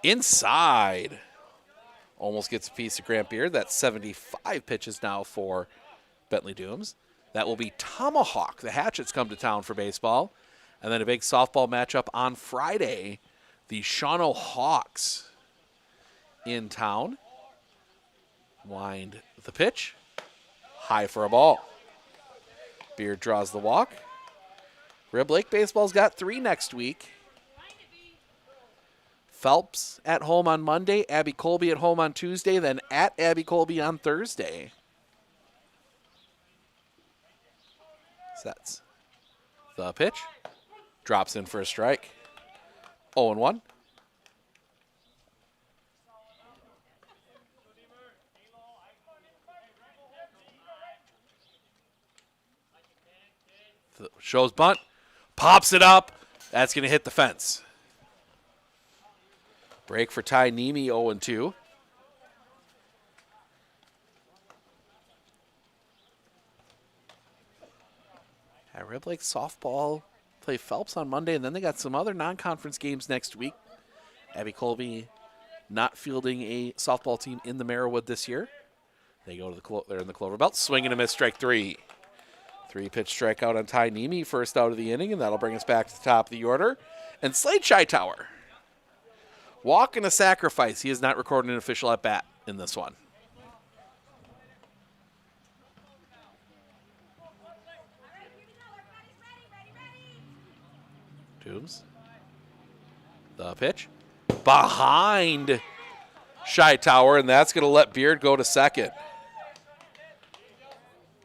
Inside. Almost gets a piece of Grant Beard. That's 75 pitches now for Bentley Dooms. That will be Tomahawk. The Hatchets come to town for baseball. And then a big softball matchup on Friday. The Shawano Hawks in town. Wind the pitch. High for a ball. Beard draws the walk. Rib Lake baseball's got 3 next week. Phelps at home on Monday, Abby Colby at home on Tuesday, then at Abby Colby on Thursday. Sets. The pitch. Drops in for a strike. 0-1. Shows bunt, pops it up. That's going to hit the fence. Break for Ty Nemi, 0-2. At Rib Lake softball play Phelps on Monday, and then they got some other non-conference games next week. Abby Colby not fielding a softball team in the Merriwood this year. They go to they're in the Clover Belt. Swing and a miss, strike 3. 3-pitch strikeout on Ty Nemi, first out of the inning, and that'll bring us back to the top of the order. And Slade Hightower. Walk and a sacrifice. He is not recording an official at-bat in this one. Dooms. The pitch. Behind Hightower, and that's going to let Beard go to second.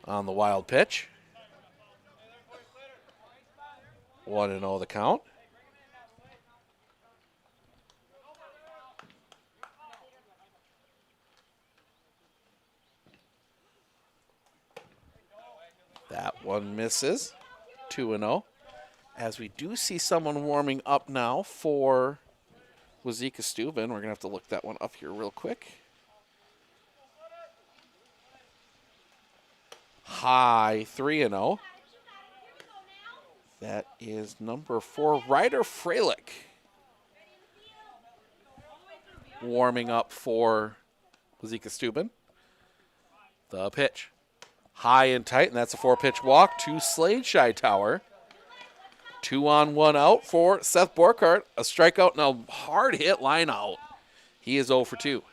On the wild pitch. 1-0 the count. That one misses. 2-0. As we do see someone warming up now for Wauzeka-Steuben. We're going to have to look that one up here real quick. High 3-0. That is number 4, Ryder Freilich. Warming up for Wauzeka-Steuben. The pitch. High and tight, and that's a 4-pitch walk to Slade Scheitauer. 2 on, 1 out for Seth Borkhardt. A strikeout and a hard hit line out. He is 0 for 2.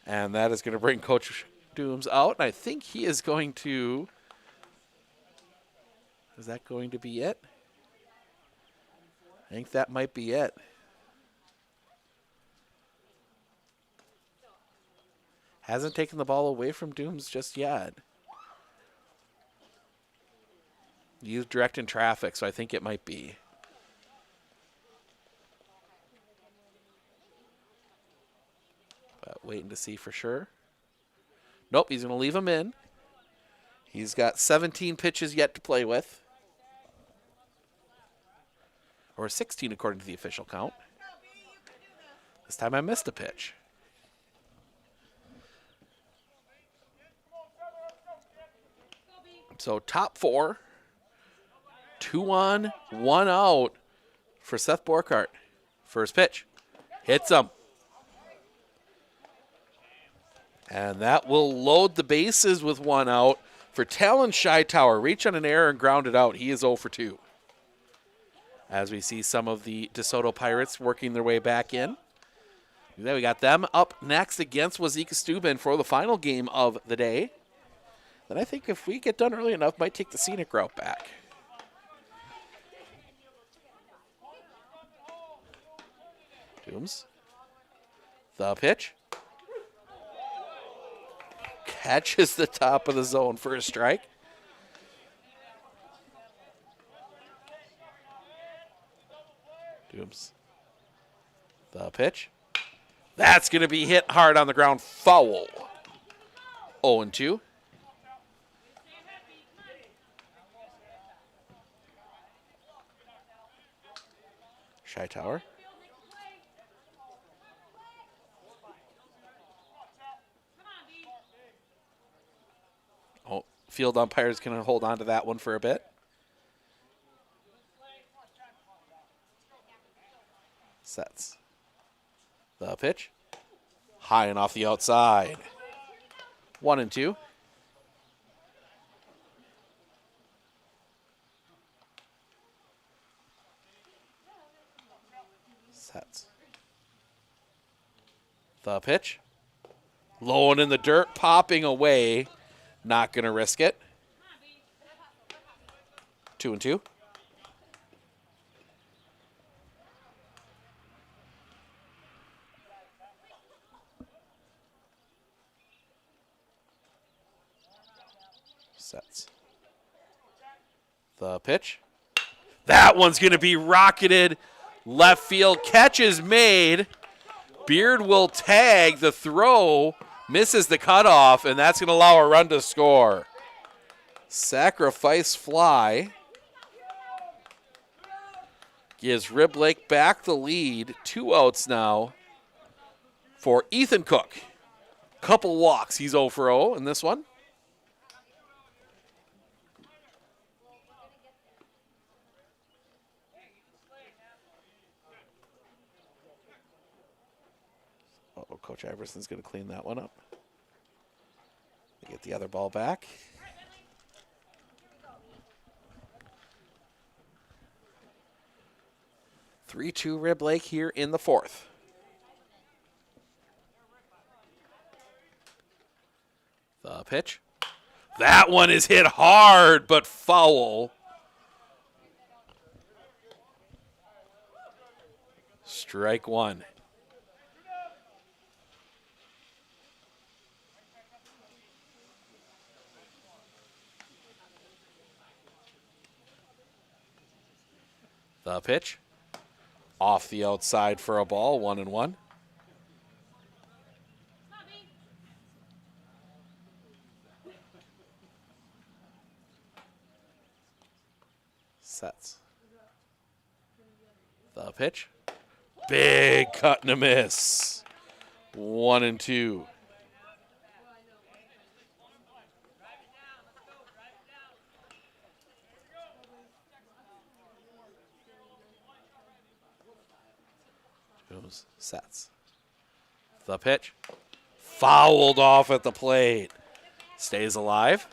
And that is going to bring Coach Dooms out. And I think he is going to... Is that going to be it? I think that might be it. Hasn't taken the ball away from Dooms just yet. Used direct in traffic, so I think it might be. But waiting to see for sure. Nope, he's going to leave him in. He's got 17 pitches yet to play with. Or 16 according to the official count. This time I missed a pitch. So top 4. 2 on, 1 out for Seth Borkhardt. First pitch. Hits him. And that will load the bases with 1 out for Talon Scheitauer. Reach on an error and ground it out. He is 0 for 2. As we see some of the DeSoto Pirates working their way back in. Then we got them up next against Wauzeka-Steuben for the final game of the day. Then I think if we get done early enough, might take the scenic route back. Dooms. The pitch. Catches the top of the zone for a strike. Dooms. The pitch. That's going to be hit hard on the ground. Foul. 0-2. Scheitauer. Oh, field umpire's going to hold on to that one for a bit. Sets. The pitch. High and off the outside. 1-2. Sets. The pitch. Low and in the dirt, popping away. Not going to risk it. 2-2. Sets. The pitch. That one's going to be rocketed left field. Catch is made. Beard will tag the throw. Misses the cutoff, and that's going to allow a run to score. Sacrifice fly. Gives Rib Lake back the lead. 2 outs now for Ethan Cook. Couple walks. He's 0 for 0 in this one. Coach Iverson's going to clean that one up. Get the other ball back. (3-2) Rib Lake here in the 4th. The pitch. That one is hit hard, but foul. Strike 1. The pitch. Off the outside for a ball, 1-1. Sets. The pitch. Big cut and a miss. 1-2. Goes sets. The pitch. Fouled off at the plate. Stays alive.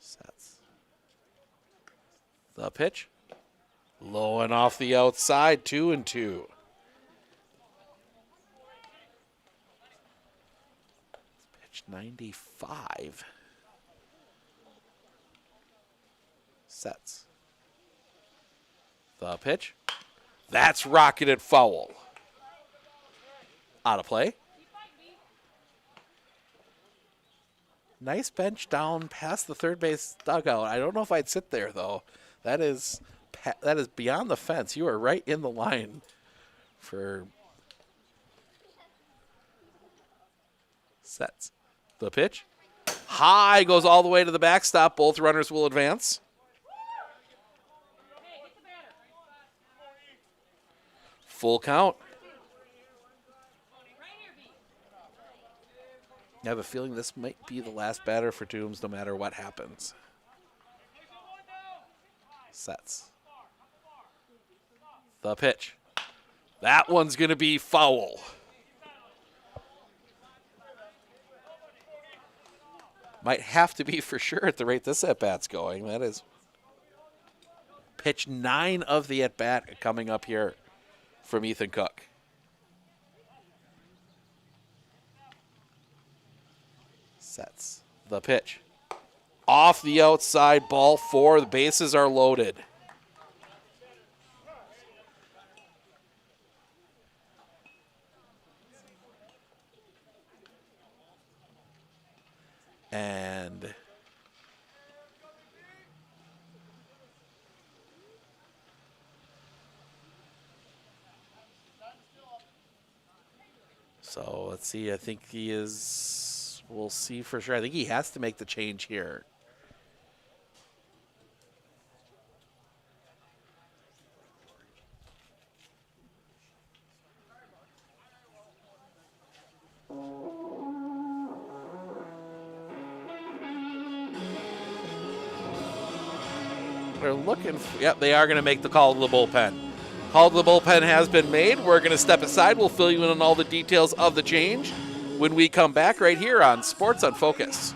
Sets. The pitch. Low and off the outside, 2-2. Pitch 95. Sets. The pitch. That's rocketed foul. Out of play. Nice bench down past the third base dugout. I don't know if I'd sit there, though. That is beyond the fence. You are right in the line for sets. The pitch. High, goes all the way to the backstop. Both runners will advance. Full count. I have a feeling this might be the last batter for Dooms no matter what happens. Sets. The pitch. That one's going to be foul. Might have to be for sure at the rate this at-bat's going. That is pitch 9 of the at-bat coming up here from Ethan Cook. Sets. The pitch. Off the outside, ball 4. The bases are loaded. And so let's see. I think he is, we'll see for sure. I think he has to make the change here. They're looking for, yep, they are going to make the call to the bullpen. Call to the bullpen has been made. We're going to step aside. We'll fill you in on all the details of the change when we come back right here on Sports on Focus.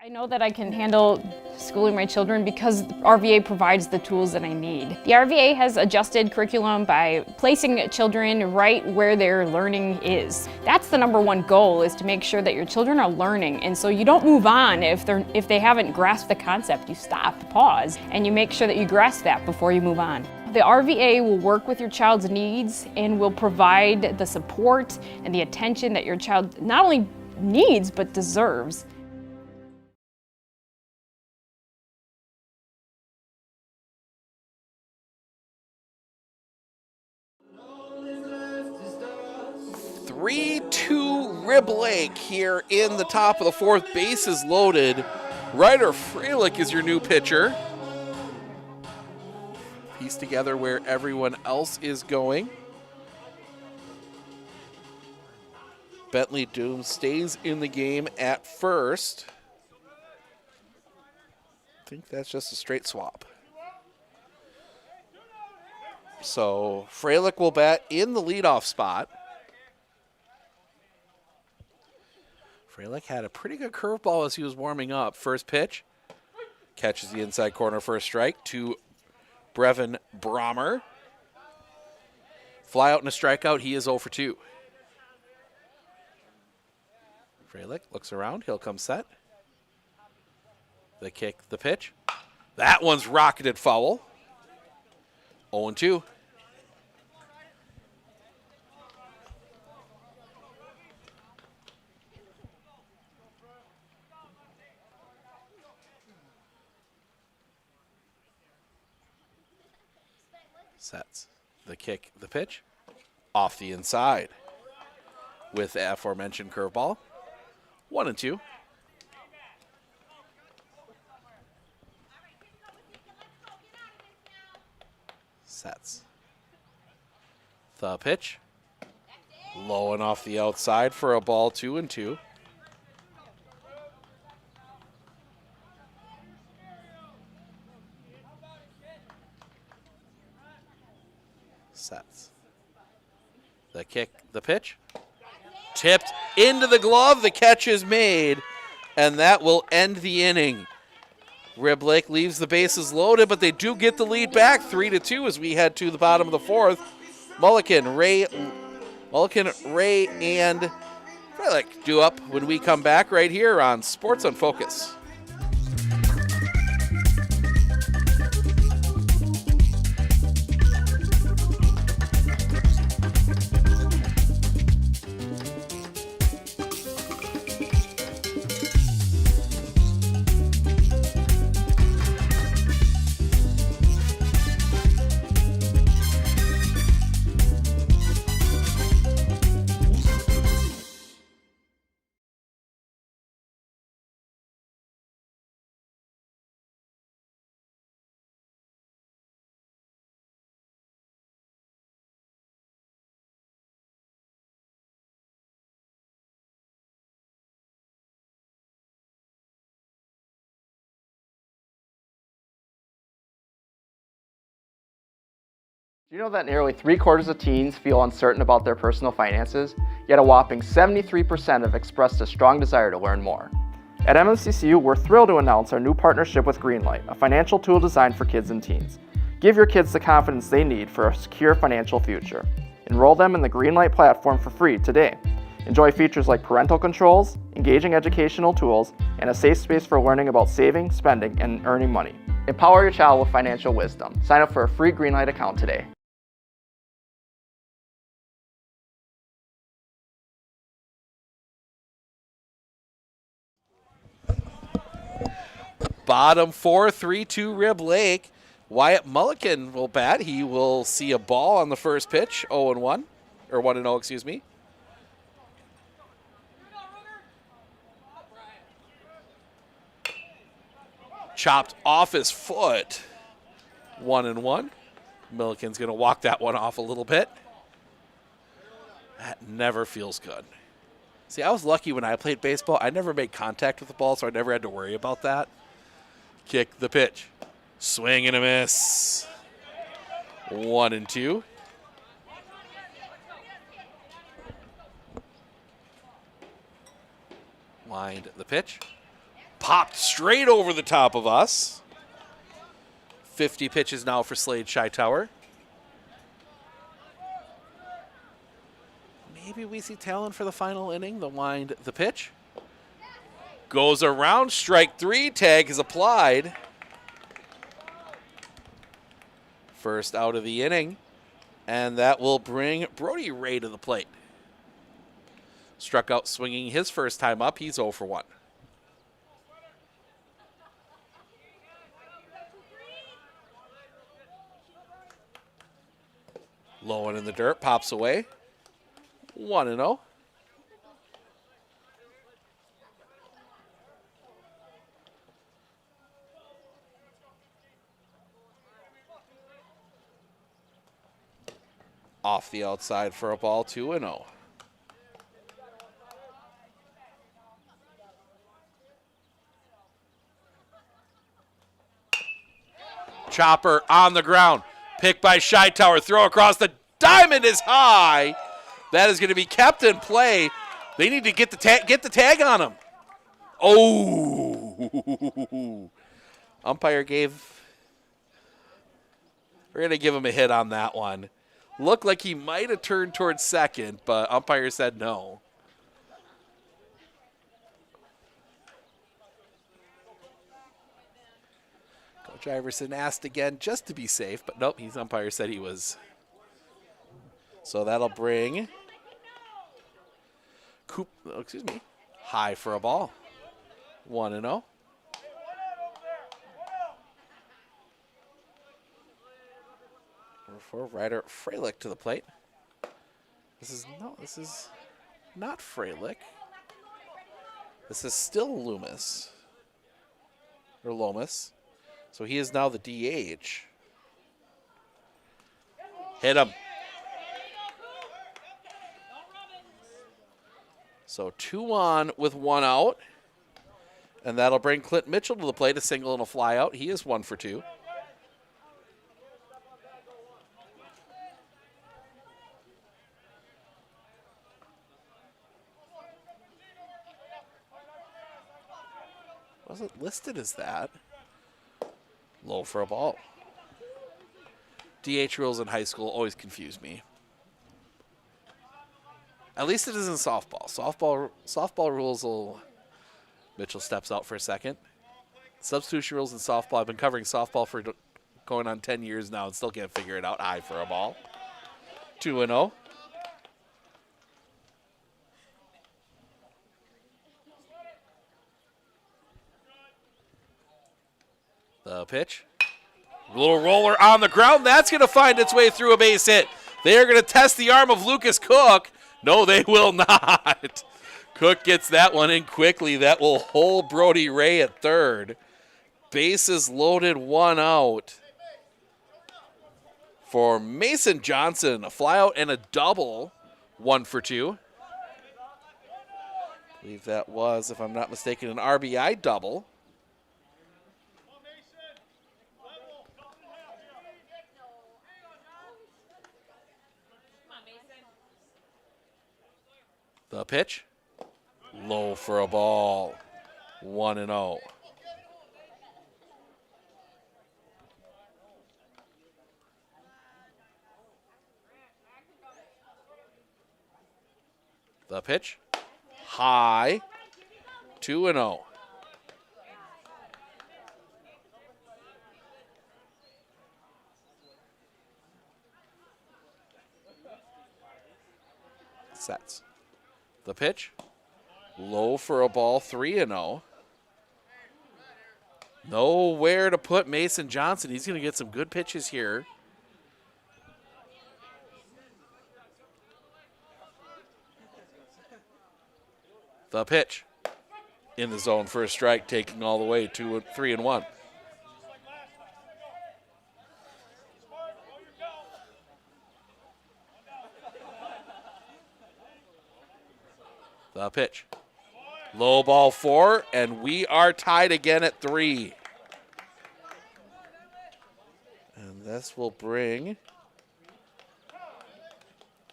I know that I can handle schooling my children because RVA provides the tools that I need. The RVA has adjusted curriculum by placing children right where their learning is. That's the #1 goal, is to make sure that your children are learning, and so you don't move on if they haven't grasped the concept. You stop, pause, and you make sure that you grasp that before you move on. The RVA will work with your child's needs and will provide the support and the attention that your child not only needs but deserves. 3-2 Rib Lake here in the top of the fourth. Bases loaded. Ryder Freilich is your new pitcher. Piece together where everyone else is going. Bentley Doom stays in the game at first. I think that's just a straight swap. So Freilich will bat in the leadoff spot. Freilich had a pretty good curveball as he was warming up. First pitch, catches the inside corner for a strike to Brevin Brommer. Fly out and a strikeout. He is 0 for 2. Freilich looks around. He'll come set. The kick, the pitch. That one's rocketed foul. 0-2. Sets. The kick, the pitch. Off the inside. With the aforementioned curveball. 1-2. Sets. The pitch. Low and off the outside for a ball. 2-2. Sets. The kick, the pitch. Tipped into the glove. The catch is made, and that will end the inning. Rib Lake leaves the bases loaded, but they do get the lead back 3-2 as we head to the bottom of the fourth. Mulliken, Ray, and Freilich due up when we come back right here on Sports on Focus. Do you know that nearly 3/4 of teens feel uncertain about their personal finances, yet a whopping 73% have expressed a strong desire to learn more? At MNCCU, we're thrilled to announce our new partnership with Greenlight, a financial tool designed for kids and teens. Give your kids the confidence they need for a secure financial future. Enroll them in the Greenlight platform for free today. Enjoy features like parental controls, engaging educational tools, and a safe space for learning about saving, spending, and earning money. Empower your child with financial wisdom. Sign up for a free Greenlight account today. Bottom four, 3-2 Rib Lake. Wyatt Mulliken will bat. He will see a ball on the first pitch, 0-1, or 1-0, excuse me. Chopped off his foot, 1-1. Milliken's going to walk that one off a little bit. That never feels good. See, I was lucky when I played baseball. I never made contact with the ball, so I never had to worry about that. Kick the pitch. Swing and a miss. 1-2. Wind the pitch. Popped straight over the top of us. 50 pitches now for Slade Shytower. Maybe we see talent for the final inning. The wind, the pitch. Goes around, strike three. Tag is applied. First out of the inning. And that will bring Brody Ray to the plate. Struck out swinging his first time up. He's 0 for 1. Low one in the dirt, pops away. 1-0. Off the outside for a ball, 2-0. Chopper on the ground. Pick by Scheitower. Throw across the diamond is high. That is going to be kept in play. They need to get the tag on him. Oh. Umpire gave. We're going to give him a hit on that one. Looked like he might have turned towards second, but umpire said no. Coach Iverson asked again just to be safe, but nope, his umpire said he was. So that'll bring high for a ball. 1-0. For Ryder Freilich to the plate. This is not Freilich. This is still Loomis. Or Lomas. So he is now the DH. Hit him. So 2 on with 1 out. And that'll bring Clint Mitchell to the plate, a single and a fly out. He is 1 for 2. Wasn't listed as that. Low for a ball. DH rules in high school always confuse me. At least it isn't softball. Softball rules will. Mitchell steps out for a second. Substitution rules in softball. I've been covering softball for going on 10 years now and still can't figure it out. High for a ball. 2-0. The pitch. Little roller on the ground. That's going to find its way through a base hit. They are going to test the arm of Lucas Cook. No, they will not. Cook gets that one in quickly. That will hold Brody Ray at third. Bases loaded, 1 out. For Mason Johnson, a flyout and a double. 1 for 2. I believe that was, if I'm not mistaken, an RBI double. The pitch. Low for a ball. 1-0. The pitch. High. 2-0. Sets. The pitch. Low for a ball, 3-0. Nowhere to put Mason Johnson. He's going to get some good pitches here. The pitch. In the zone for a strike, taking all the way to 3-1. The pitch. Low ball 4, and we are tied again at 3. And this will bring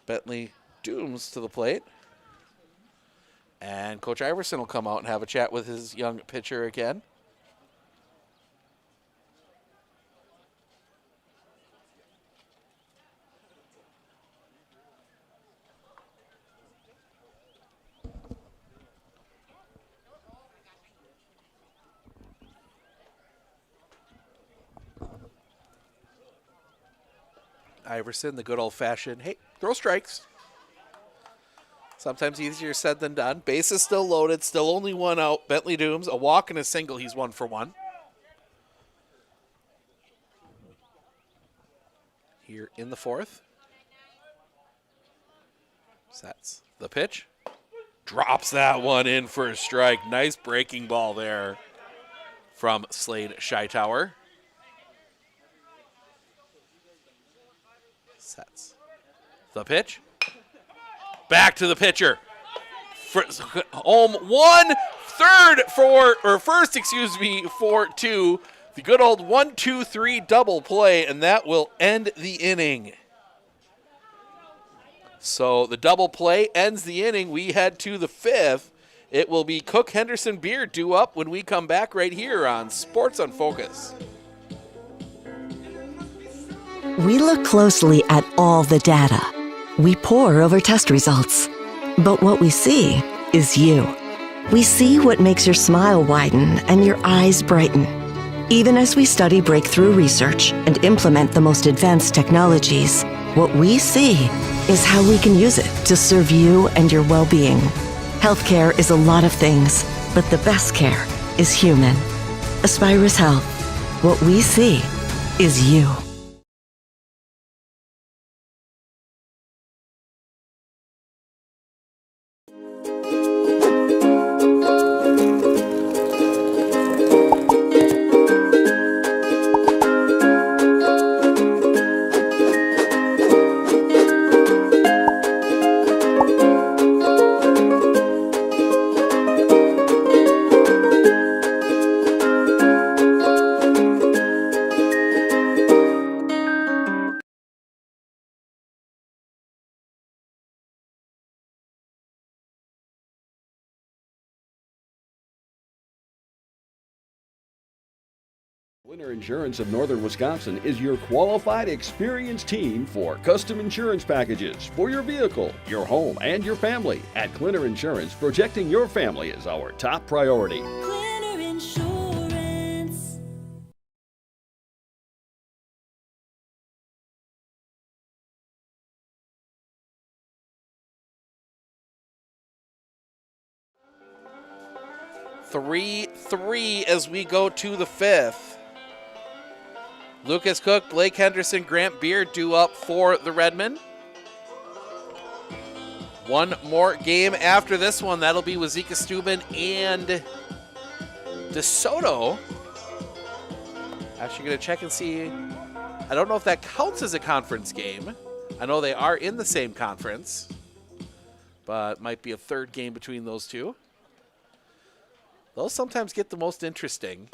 Bentley Dooms to the plate. And Coach Iverson will come out and have a chat with his young pitcher again. Iverson, the good old-fashioned, hey, throw strikes. Sometimes easier said than done. Base is still loaded, still only 1 out. Bentley Dooms, a walk and a single. He's 1 for 1. Here in the 4th. Sets the pitch. Drops that one in for a strike. Nice breaking ball there from Slade Scheitower. Sets. The pitch. Back to the pitcher. Home 1, first, for 2. The good old 1-2-3 double play, and that will end the inning. So the double play ends the inning. We head to the 5th. It will be Cook Henderson Beer due up when we come back right here on Sports on Focus. We look closely at all the data. We pore over test results. But what we see is you. We see what makes your smile widen and your eyes brighten. Even as we study breakthrough research and implement the most advanced technologies, what we see is how we can use it to serve you and your well-being. Healthcare is a lot of things, but the best care is human. Aspirus Health. What we see is you. Winter Insurance of Northern Wisconsin is your qualified, experienced team for custom insurance packages for your vehicle, your home, and your family. At Clinner Insurance, protecting your family is our top priority. Clinner Insurance. Three as we go to the 5th. Lucas Cook, Blake Henderson, Grant Beard due up for the Redmen. One more game after this one. That'll be Wauzeka-Steuben and DeSoto. Actually going to check and see. I don't know if that counts as a conference game. I know they are in the same conference, but might be a third game between those two. Those sometimes get the most interesting.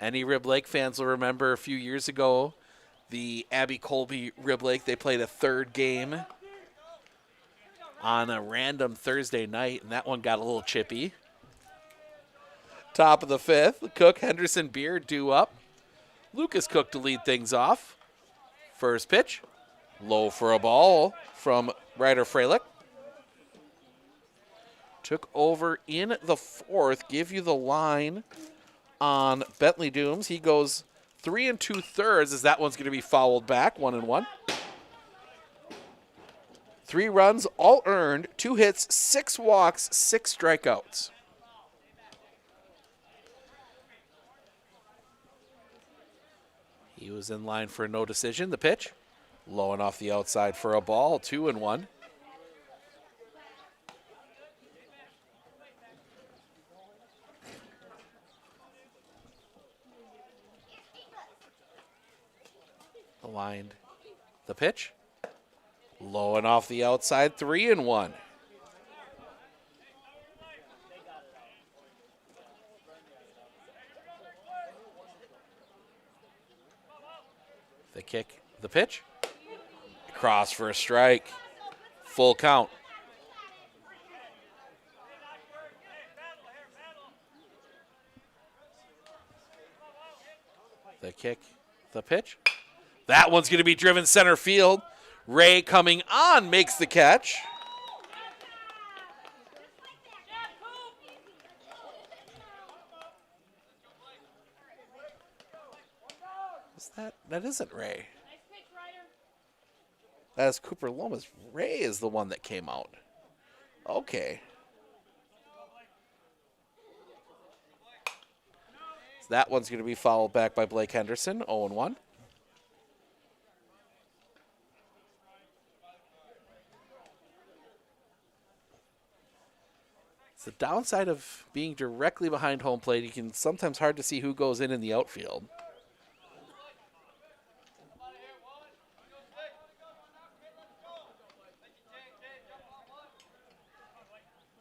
Any Rib Lake fans will remember a few years ago, the Abbey Colby Rib Lake, they played a third game on a random Thursday night, and that one got a little chippy. Top of the 5th, Cook, Henderson, Beard due up. Lucas Cook to lead things off. First pitch, low for a ball from Ryder Freilich. Took over in the 4th, give you the line on Bentley Dooms. He goes 3 2/3 as that one's going to be fouled back, 1-1. 3 runs, all earned, 2 hits, 6 walks, 6 strikeouts. He was in line for a no decision. The pitch, low and off the outside for a ball, 2-1. Aligned. The pitch, low and off the outside, 3-1. The kick, the pitch, cross for a strike, full count. The kick, the pitch. That one's going to be driven center field. Ray coming on makes the catch. Is that isn't Ray. That is Cooper Lomas. Ray is the one that came out. Okay. So that one's going to be fouled back by Blake Henderson, 0-1. The downside of being directly behind home plate, you can sometimes hard to see who goes in the outfield.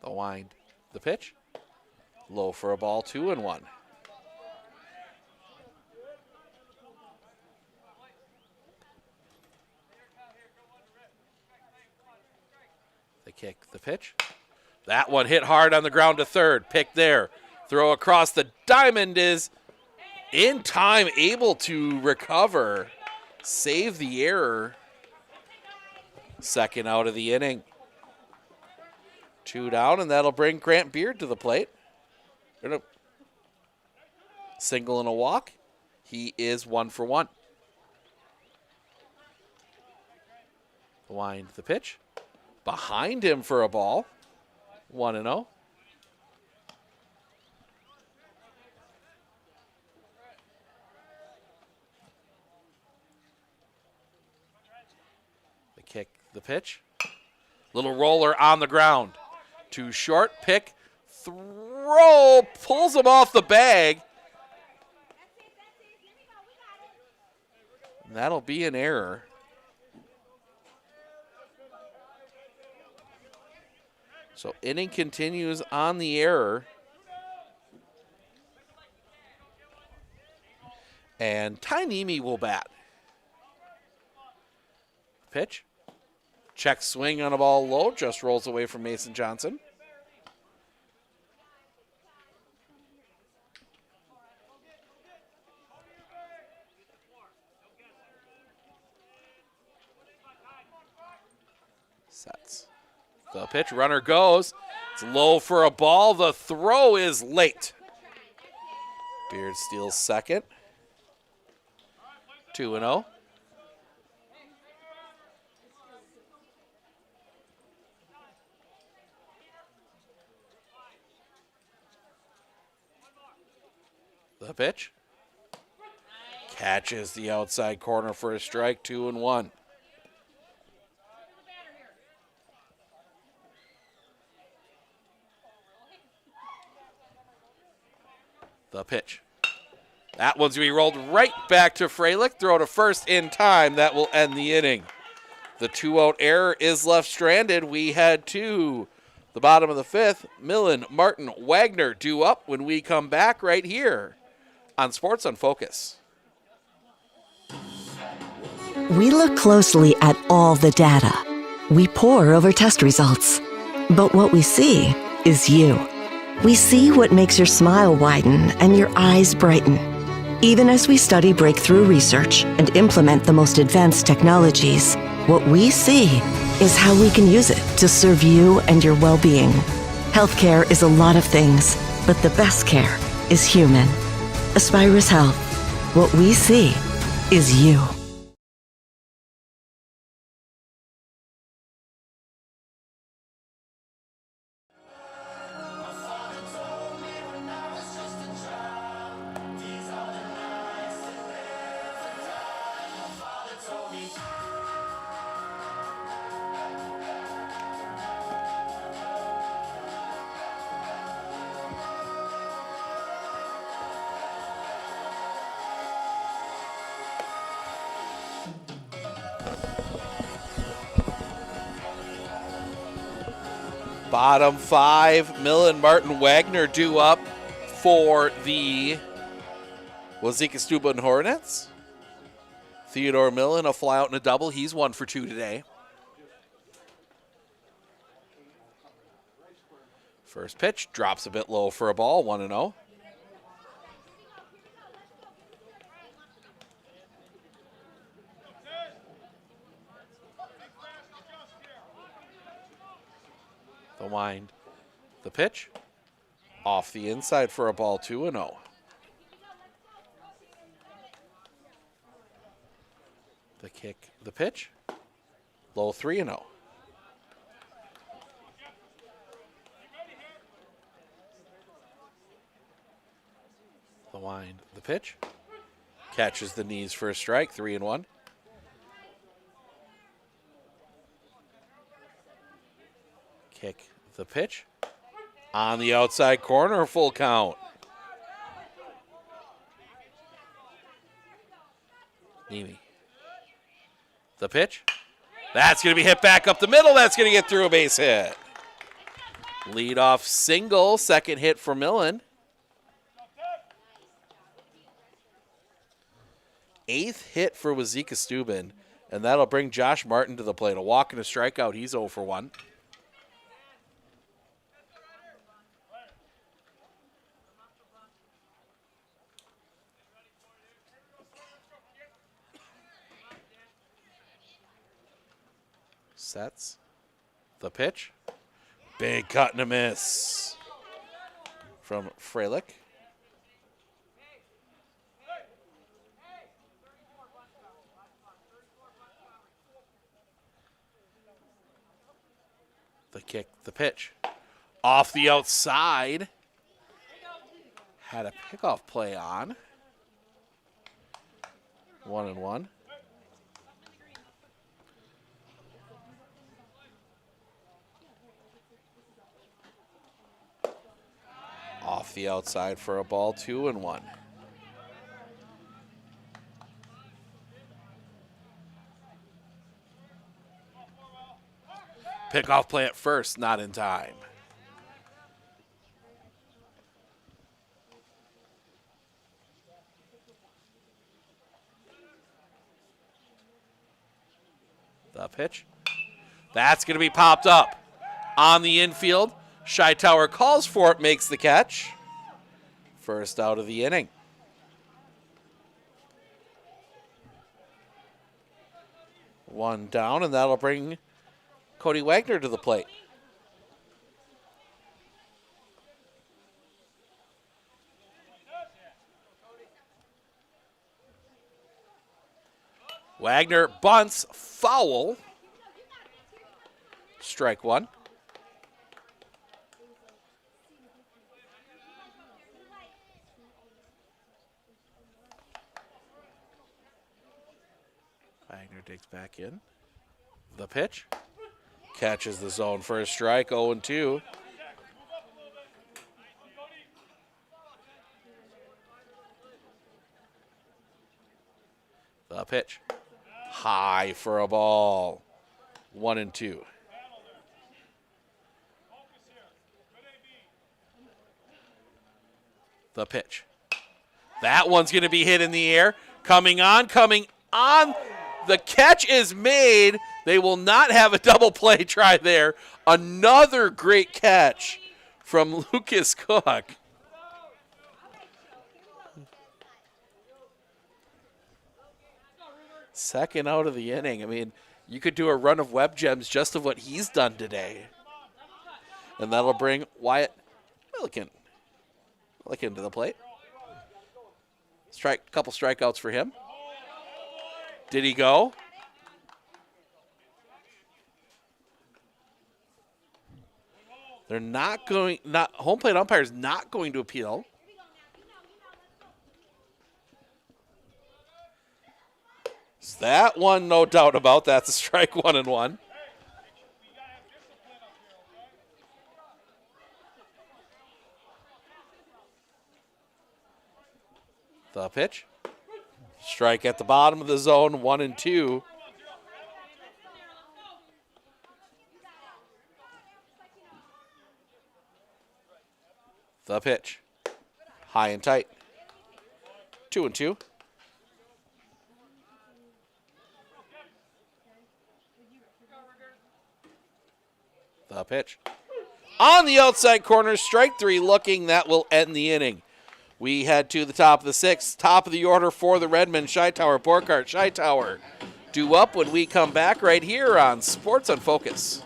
The wind, the pitch. Low for a ball, 2-1. They kick the pitch. That one hit hard on the ground to third. Pick there. Throw across the diamond is in time, able to recover. Save the error. Second out of the inning. 2 down, and that'll bring Grant Beard to the plate. Single and a walk. He is 1 for 1. Wind the pitch. Behind him for a ball. 1-0. The kick, the pitch. Little roller on the ground. Too short, pick, throw, pulls him off the bag. And that'll be an error. So inning continues on the error. And Ty Nemi will bat. Pitch. Check swing on a ball low. Just rolls away from Mason Johnson. Sets. The pitch, runner goes. It's low for a ball. The throw is late. Beard steals second. 2-0. The pitch. Catches the outside corner for a strike, 2-1. The pitch. That one's going to be rolled right back to Freilich. Throw to first in time. That will end the inning. The 2-out error is left stranded. We head to the bottom of the fifth. Millen, Martin, Wagner due up when we come back right here on Sports on Focus. We look closely at all the data. We pore over test results. But what we see is you. We see what makes your smile widen and your eyes brighten. Even as we study breakthrough research and implement the most advanced technologies, what we see is how we can use it to serve you and your well-being. Healthcare is a lot of things, but the best care is human. Aspirus Health. What we see is you. Bottom five, Millen, Martin, Wagner due up for the Wauzeka-Steuben Hornets. Theodore Millen, a flyout and a double. He's 1 for 2 today. First pitch, drops a bit low for a ball, 1-0. The wind, the pitch, off the inside for a ball, 2-0. The kick, the pitch, low, 3-0. The wind, the pitch, catches the knees for a strike, 3-1. Kick, the pitch, on the outside corner, full count. Nemi. The pitch. That's going to be hit back up the middle. That's going to get through a base hit. Leadoff single, second hit for Millen. 8th hit for Wauzeka-Steuben, and that'll bring Josh Martin to the plate. A walk and a strikeout. He's 0 for 1. Sets the pitch. Big cut and a miss from Freilich. The kick, the pitch. Off the outside. Had a pickoff play on. 1-1. Off the outside for a ball, 2-1. Pickoff play at first, not in time. The pitch. That's going to be popped up on the infield. Scheitauer calls for it, makes the catch. First out of the inning. One down, and that'll bring Cody Wagner to the plate. Wagner bunts, foul. Strike one. Wagner digs back in. The pitch. Catches the zone for a strike, 0-2. The pitch. High for a ball. 1-2. The pitch. That one's going to be hit in the air. Coming on. The catch is made. They will not have a double play try there. Another great catch from Lucas Cook. Second out of the inning. I mean, you could do a run of web gems just of what he's done today. And that'll bring Wyatt Milliken to the plate. Couple strikeouts for him. Did he go? They're not going, home plate umpire's not going to appeal. So that one, no doubt about, that's a strike, 1-1. The pitch. Strike at the bottom of the zone, 1-2. The pitch. High and tight. 2-2. The pitch. On the outside corner, strike three looking. That will end the inning. We head to the top of the sixth. Top of the order for the Redmen, Scheitauer, Borkart, Scheitauer. Due up when we come back right here on Sports on Focus.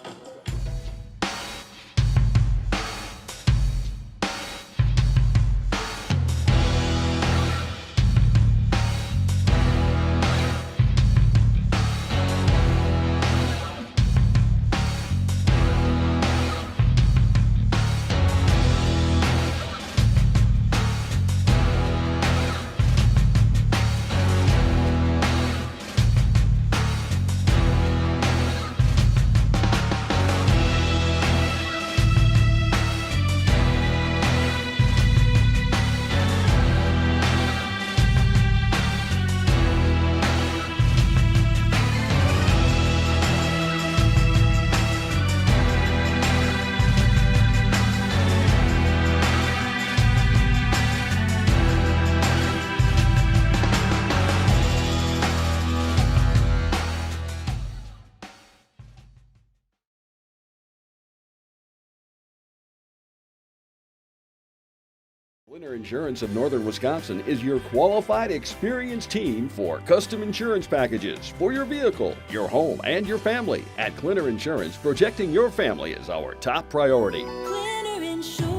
Cliner Insurance of Northern Wisconsin is your qualified, experienced team for custom insurance packages for your vehicle, your home, and your family. At Cliner Insurance, protecting your family is our top priority. Cleaner Insurance.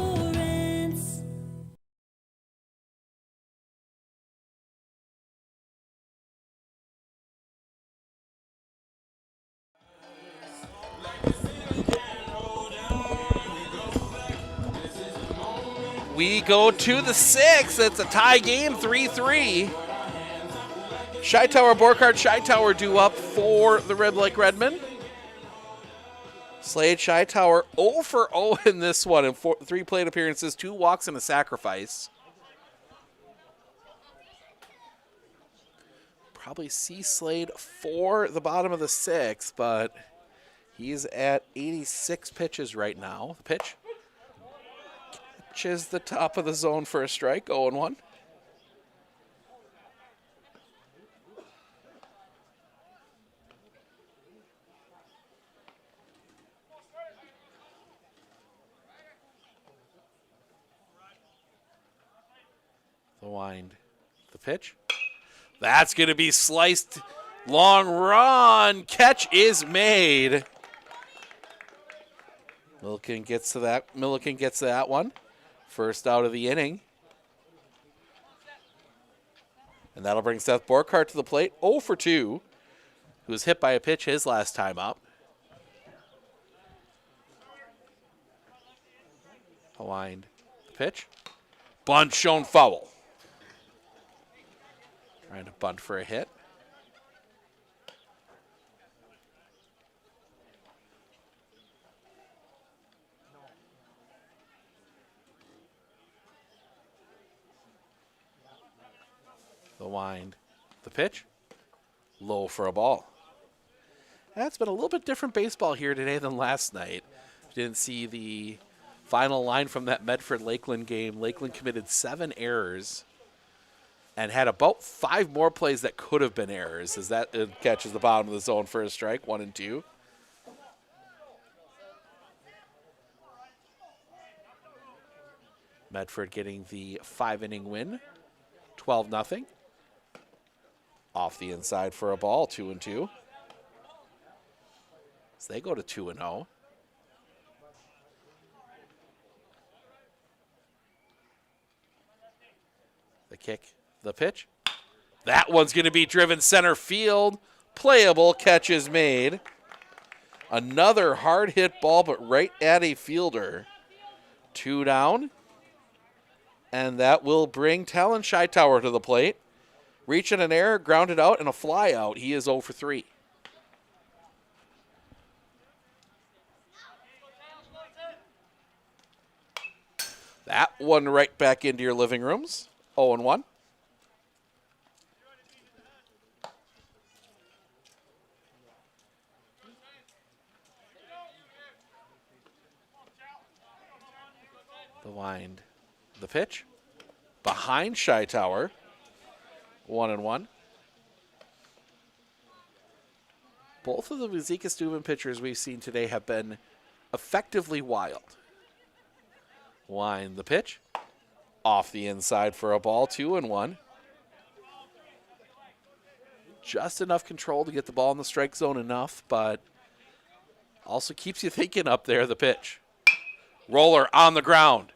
We go to the 6th. It's a tie game, 3-3. Chi-Tower, Borkhardt, Chi-Tower due up for the Red Lake Redmen. Slade, Chi-Tower 0 for 0 in this one in 3 plate appearances, 2 walks and a sacrifice. Probably see Slade for the bottom of the 6th, but he's at 86 pitches right now. The pitch is the top of the zone for a strike, 0-1. The wind, the pitch. That's going to be sliced. Long run. Catch is made. Milliken gets to that one. First out of the inning. And that'll bring Seth Borkhardt to the plate. 0 for 2. Who was hit by a pitch his last time up. Aligned. The pitch. Bunt shown foul. Trying to bunt for a hit. The wind, the pitch, low for a ball. That's been a little bit different baseball here today than last night. Didn't see the final line from that Medford-Lakeland game. Lakeland committed 7 errors and had about 5 more plays that could have been errors, as that catches the bottom of the zone for a strike, 1-2. Medford getting the 5-inning win, 12-0. Off the inside for a ball, 2-2. So they go to 2-0. The kick, the pitch. That one's going to be driven center field. Playable, catch is made. Another hard hit ball, but right at a fielder. 2 down. And that will bring Talon Chi-Tower to the plate. Reaching an error, grounded out, and a fly out. He is 0 for 3. That one right back into your living rooms. 0-1. The wind. The pitch. Behind Chi-Tower. 1-1. Both of the Wauzeka-Steuben pitchers we've seen today have been effectively wild. Wind the pitch. Off the inside for a ball, 2-1. Just enough control to get the ball in the strike zone enough, but also keeps you thinking up there, the pitch. Roller on the ground.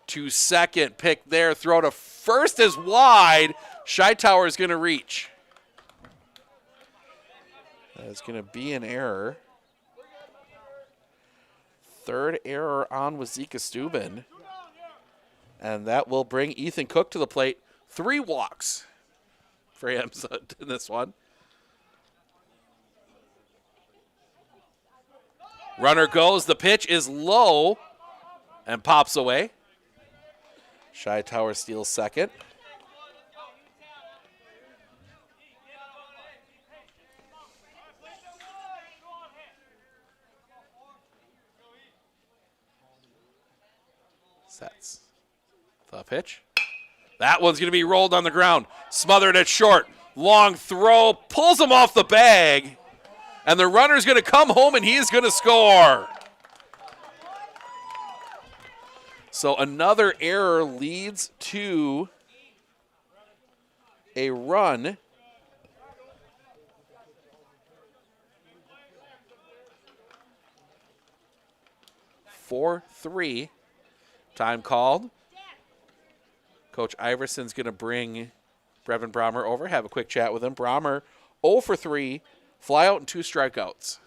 To second, pick there, throw to first is wide. Chi-Tower is going to reach. That's going to be an error. Third error on Wauzeka-Steuben. And that will bring Ethan Cook to the plate. 3 walks for him in this one. Runner goes. The pitch is low and pops away. Chi-Tower steals second. Sets. The pitch. That one's going to be rolled on the ground. Smothered at short. Long throw. Pulls him off the bag. And the runner's going to come home and he is going to score. So another error leads to a run. For 3. Time called. Coach Iverson's going to bring Brevin Brommer over, have a quick chat with him. Brommer 0 for 3, fly out and 2 strikeouts.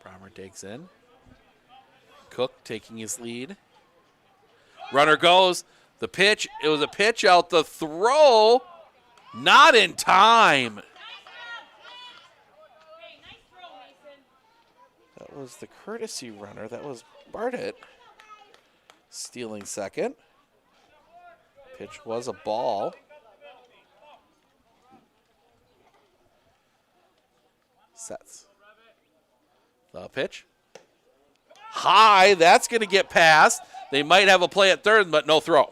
Brommer digs in. Cook taking his lead. Runner goes. The pitch, it was a pitch out the throw. Not in time. That was the courtesy runner. That was Bartlett stealing second. Pitch was a ball. Sets. The pitch. High. That's going to get past. They might have a play at third, but no throw.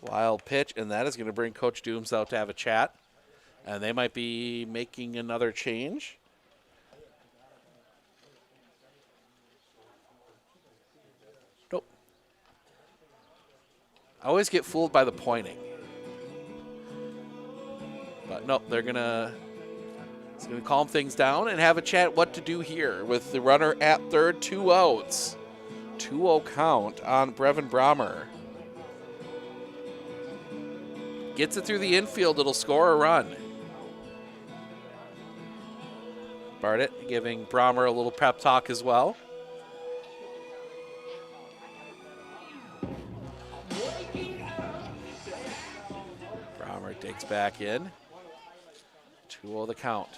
Wild pitch, and that is going to bring Coach Dooms out to have a chat. And they might be making another change. Nope. I always get fooled by the pointing. But nope, they're going to... It's going to calm things down and have a chat what to do here with the runner at third, 2 outs. 2-0 count on Brevin Brommer. Gets it through the infield, it'll score a run. Bartlett giving Brommer a little pep talk as well. Brommer digs back in. 2-0 the count.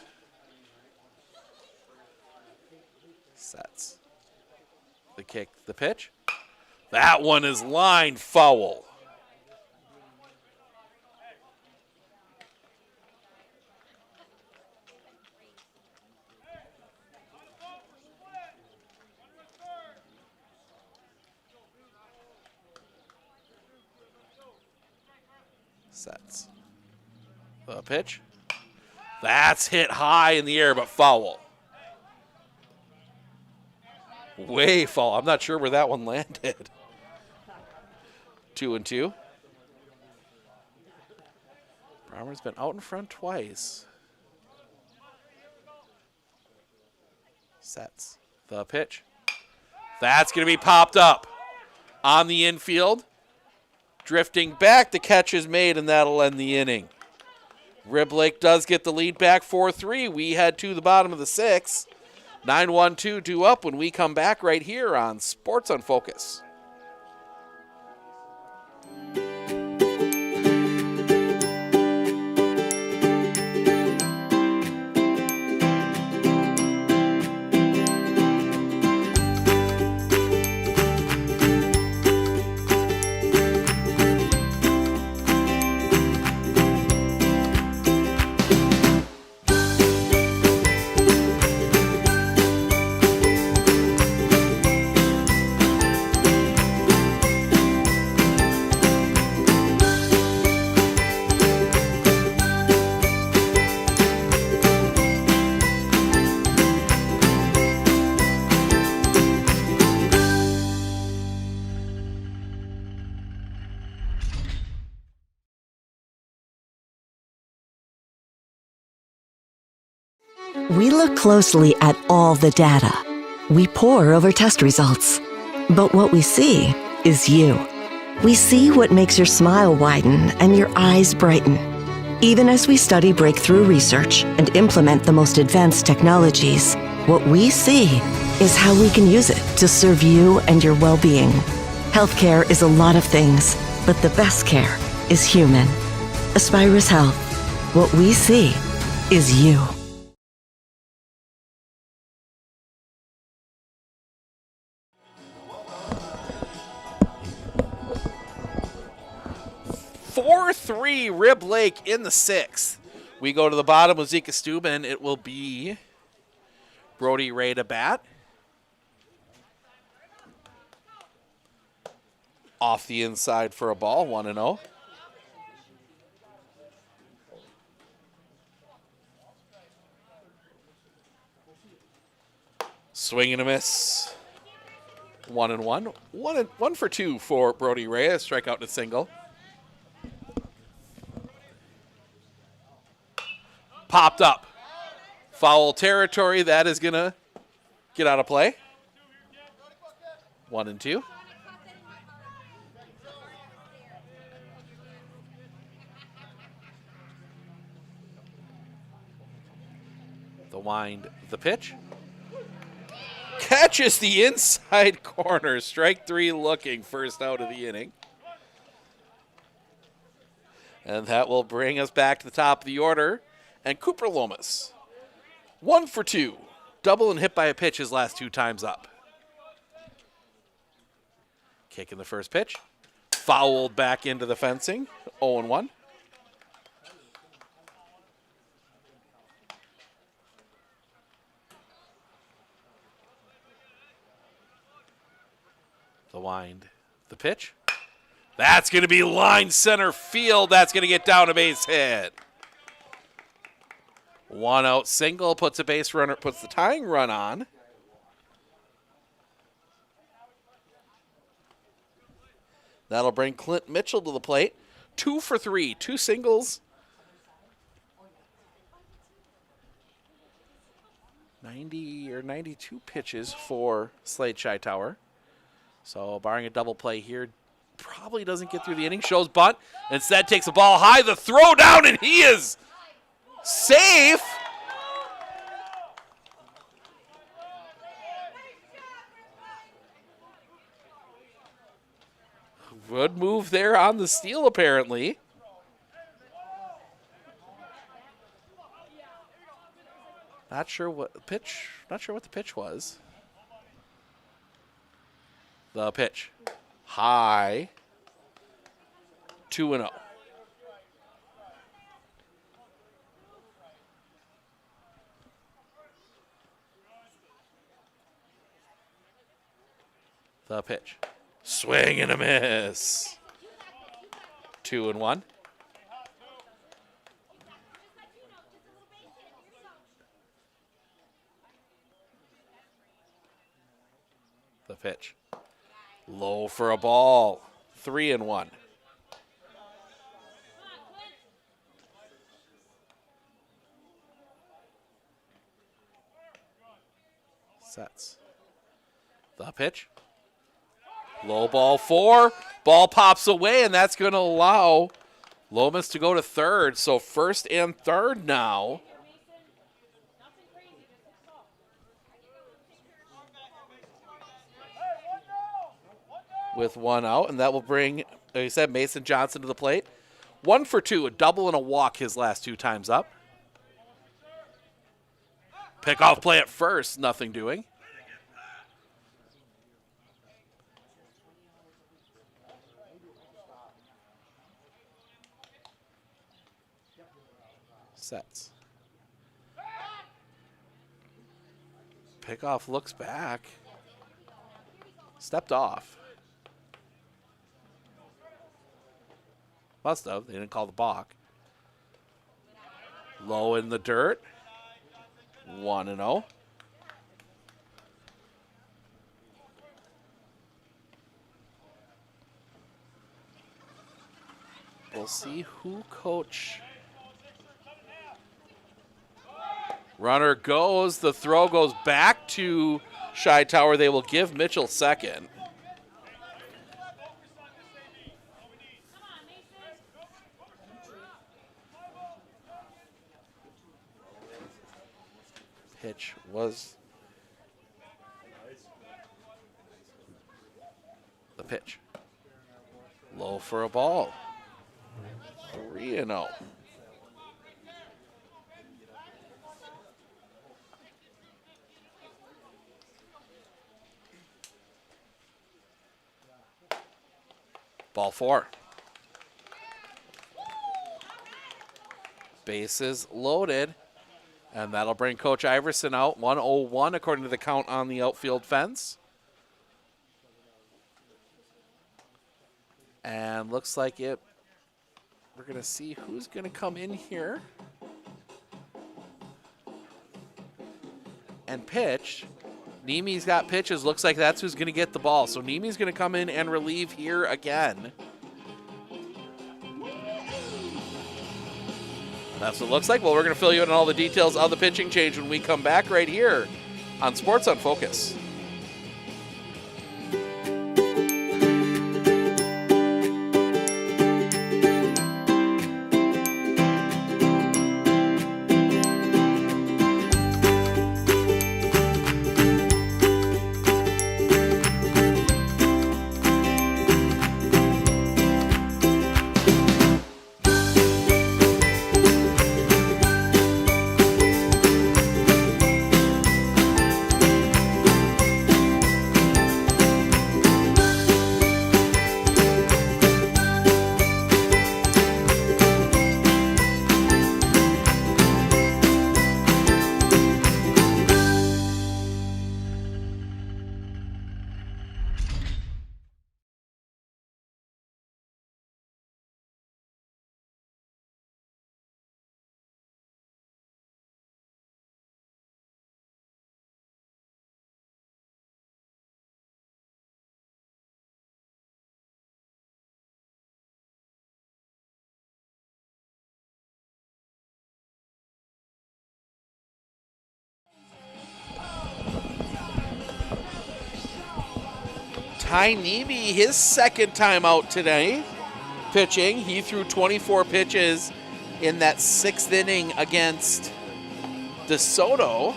Sets. The kick, the pitch. That one is line foul. Sets. The pitch. That's hit high in the air, but foul. Way foul. I'm not sure where that one landed. 2-2. Brommer's been out in front twice. Sets. The pitch. That's going to be popped up on the infield. Drifting back, the catch is made, and that'll end the inning. Riblake does get the lead back 4-3. We head to the bottom of the 6th. 9-1-2 due up when we come back right here on Sports on Focus. We look closely at all the data. We pore over test results. But what we see is you. We see what makes your smile widen and your eyes brighten. Even as we study breakthrough research and implement the most advanced technologies, what we see is how we can use it to serve you and your well-being. Healthcare is a lot of things, but the best care is human. Aspirus Health. What we see is you. Rib Lake in the 6th. We go to the bottom with Wauzeka-Steuben. It will be Brody Ray to bat. Off the inside for a ball, 1-0. Swing and a miss. 1-1. 1 for 2 for Brody Reyes. Strikeout and a single. Popped up. Foul territory. That is going to get out of play. 1-2. The wind, the pitch. Catches the inside corner. Strike 3 looking. First out of the inning. And that will bring us back to the top of the order. And Cooper Lomas, 1 for 2. Double and hit by a pitch his last 2 times up. Kicking the first pitch. Fouled back into the fencing. 0-1. The wind, the pitch. That's going to be line center field. That's going to get down a base hit. 1 out single, puts a base runner, puts the tying run on. That'll bring Clint Mitchell to the plate. 2 for 3, 2 singles. 90 or 92 pitches for Slade Shytower. So barring a double play here, probably doesn't get through the inning. Shows bunt. Instead takes a ball high. The throw down, and he is safe. Good move there on the steal, apparently. Not sure what the pitch was. The pitch. High. 2-0. The pitch. Swing and a miss. 2-1. The pitch. Low for a ball. 3-1. Sets. The pitch. Low ball 4. Ball pops away, and that's going to allow Lomas to go to third. So first and third now. With 1 out, and that will bring, like I said, Mason Johnson to the plate. 1 for 2, a double and a walk his last 2 times up. Pickoff play at first, nothing doing. Sets. Pickoff looks back. Stepped off. Must have. They didn't call the balk. Low in the dirt. 1-0. We'll see who coach. Runner goes. The throw goes back to Shytower. They will give Mitchell second. Pitch was the pitch. Low for a ball. 3-0. Ball 4. Bases loaded. And that'll bring Coach Iverson out. 1-0-1 according to the count on the outfield fence. And looks like it. We're going to see who's going to come in here and pitch. Nemi's got pitches. Looks like that's who's going to get the ball. So Nemi's going to come in and relieve here again. That's what it looks like. Well, we're going to fill you in on all the details of the pitching change when we come back right here on Sports on Focus. Ty Nemi, his second time out today, pitching. He threw 24 pitches in that 6th inning against Soto.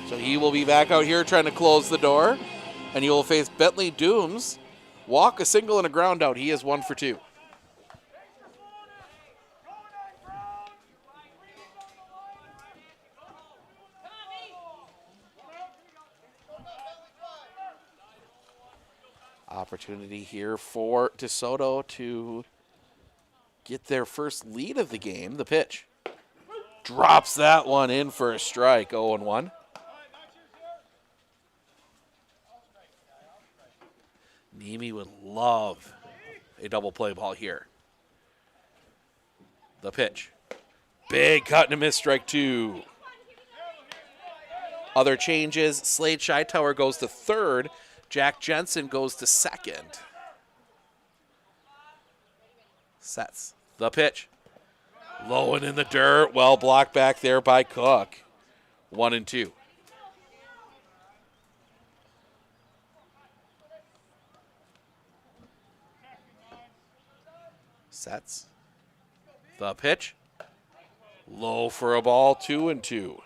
So he will be back out here trying to close the door. And he will face Bentley Dooms. Walk, a single, and a ground out. He is 1 for 2. Opportunity here for Soto to get their first lead of the game. The pitch. Drops that one in for a strike. 0-1. Nemi would love a double play ball here. The pitch. Big cut and a miss, strike 2. Other changes. Slade Scheitower goes to 3rd. Jack Jensen goes to 2nd. Sets the pitch. Low and in the dirt. Well blocked back there by Cook. 1-2. Sets the pitch. Low for a ball. 2-2.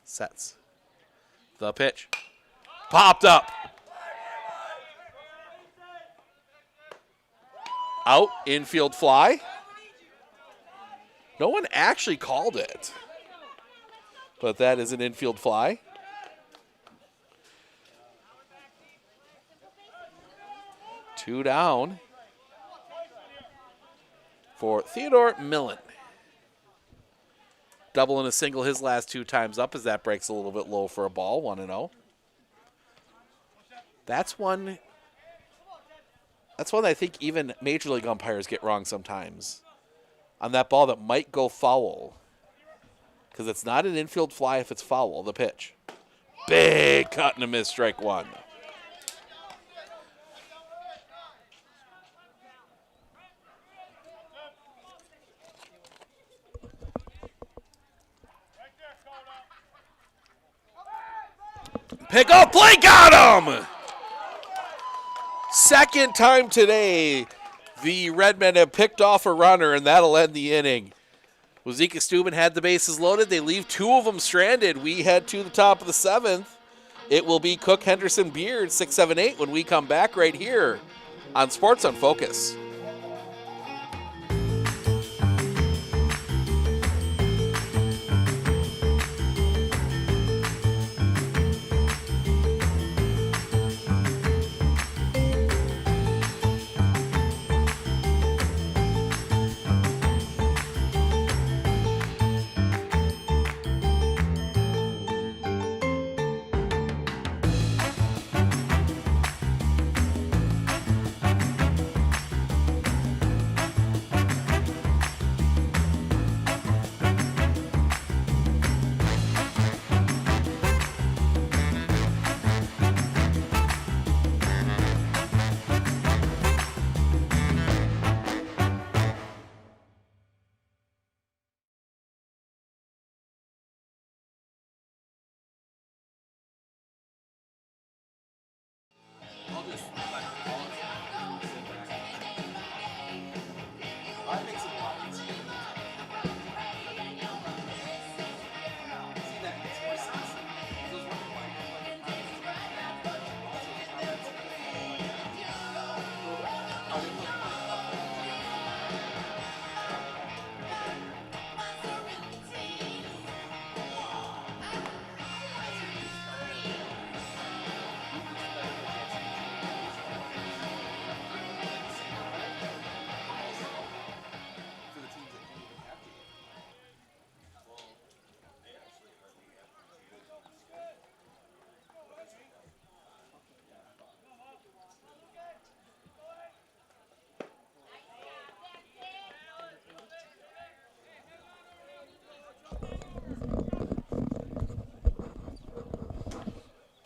Sets the pitch. Popped up. Out, infield fly. No one actually called it, but that is an infield fly. Two down for Theodore Millen. Double and a single his last 2 times up as that breaks a little bit low for a ball, 1-0. That's one I think even Major League umpires get wrong sometimes. On that ball that might go foul. Because it's not an infield fly if it's foul, the pitch. Big cut and a miss, strike 1. Pick up play, got him! Second time today, the Redmen have picked off a runner, and that'll end the inning. Wauzeka-Steuben had the bases loaded. They leave 2 of them stranded. We head to the top of the 7th. It will be Cook, Henderson, Beard, 6, 7, 8 when we come back right here on Sports on Focus.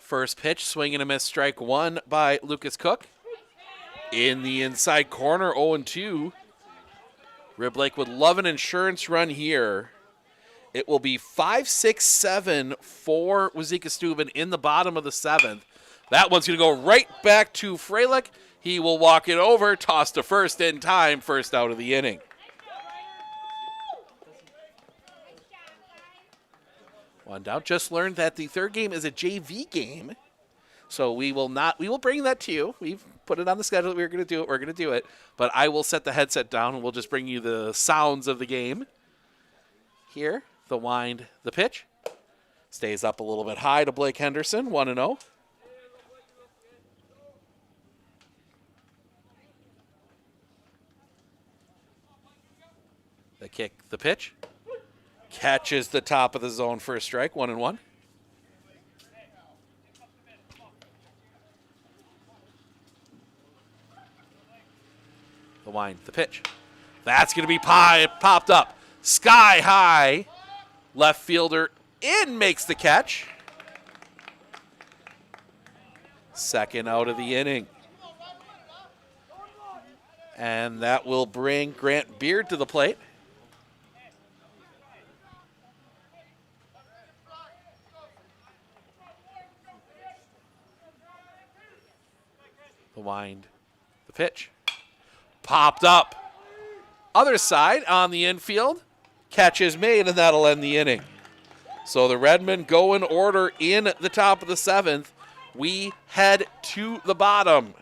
First pitch, swing and a miss, strike one by Lucas Cook. In the inside corner, 0-2. Rib Lake would love an insurance run here. It will be 5-6-7 for Wauzeka-Steuben in the bottom of the 7th. That one's going to go right back to Freilich. He will walk it over, toss to first in time, first out of the inning. One down. Just learned that the third game is a JV game. So we will bring that to you. We've put it on the schedule. We're going to do it. But I will set the headset down and we'll just bring you the sounds of the game. Here, the wind, the pitch. Stays up a little bit high to Blake Henderson, 1-0. The kick, the pitch. Catches the top of the zone for a strike, 1-1. The wind, the pitch. That's going to be popped up. Sky high. Left fielder in, makes the catch. Second out of the inning. And that will bring Grant Beard to the plate. The wind, the pitch. Popped up. Other side on the infield. Catch is made, and that'll end the inning. So the Redmen go in order in the top of the 7th. We head to the bottom.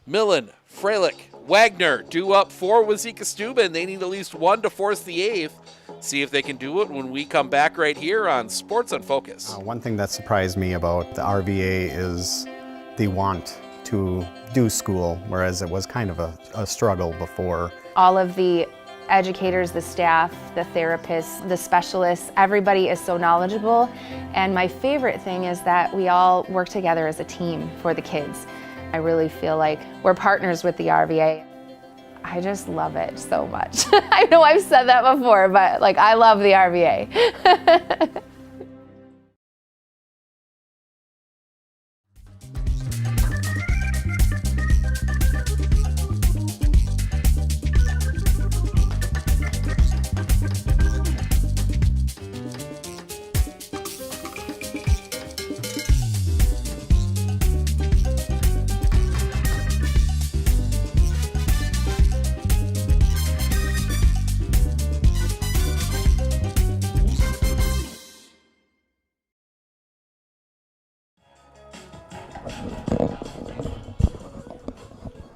Millen, Freilich, Wagner due up for Wauzeka-Steuben. They need at least one to force the 8th. See if they can do it when we come back right here on Sports on Focus. One thing that surprised me about the RVA is the want to do school, whereas it was kind of a struggle before. All of the educators, the staff, the therapists, the specialists, everybody is so knowledgeable. And my favorite thing is that we all work together as a team for the kids. I really feel like we're partners with the RVA. I just love it so much. I know I've said that before, but like I love the RVA.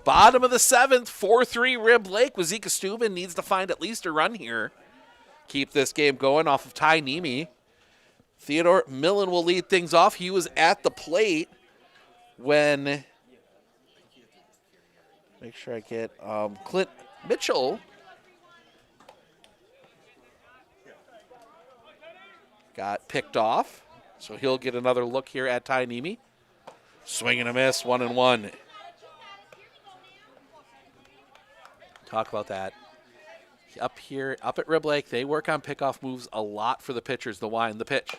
Bottom of the 7th, 4-3 Rib Lake. Wauzeka-Steuben needs to find at least a run here. Keep this game going off of Ty Nemi. Theodore Millen will lead things off. He was at the plate when, make sure I get, Clint Mitchell got picked off. So he'll get another look here at Ty Nemi. Swing and a miss, 1-1. Talk about that. Up here, up at Rib Lake, they work on pickoff moves a lot for the pitchers. The wind, the pitch.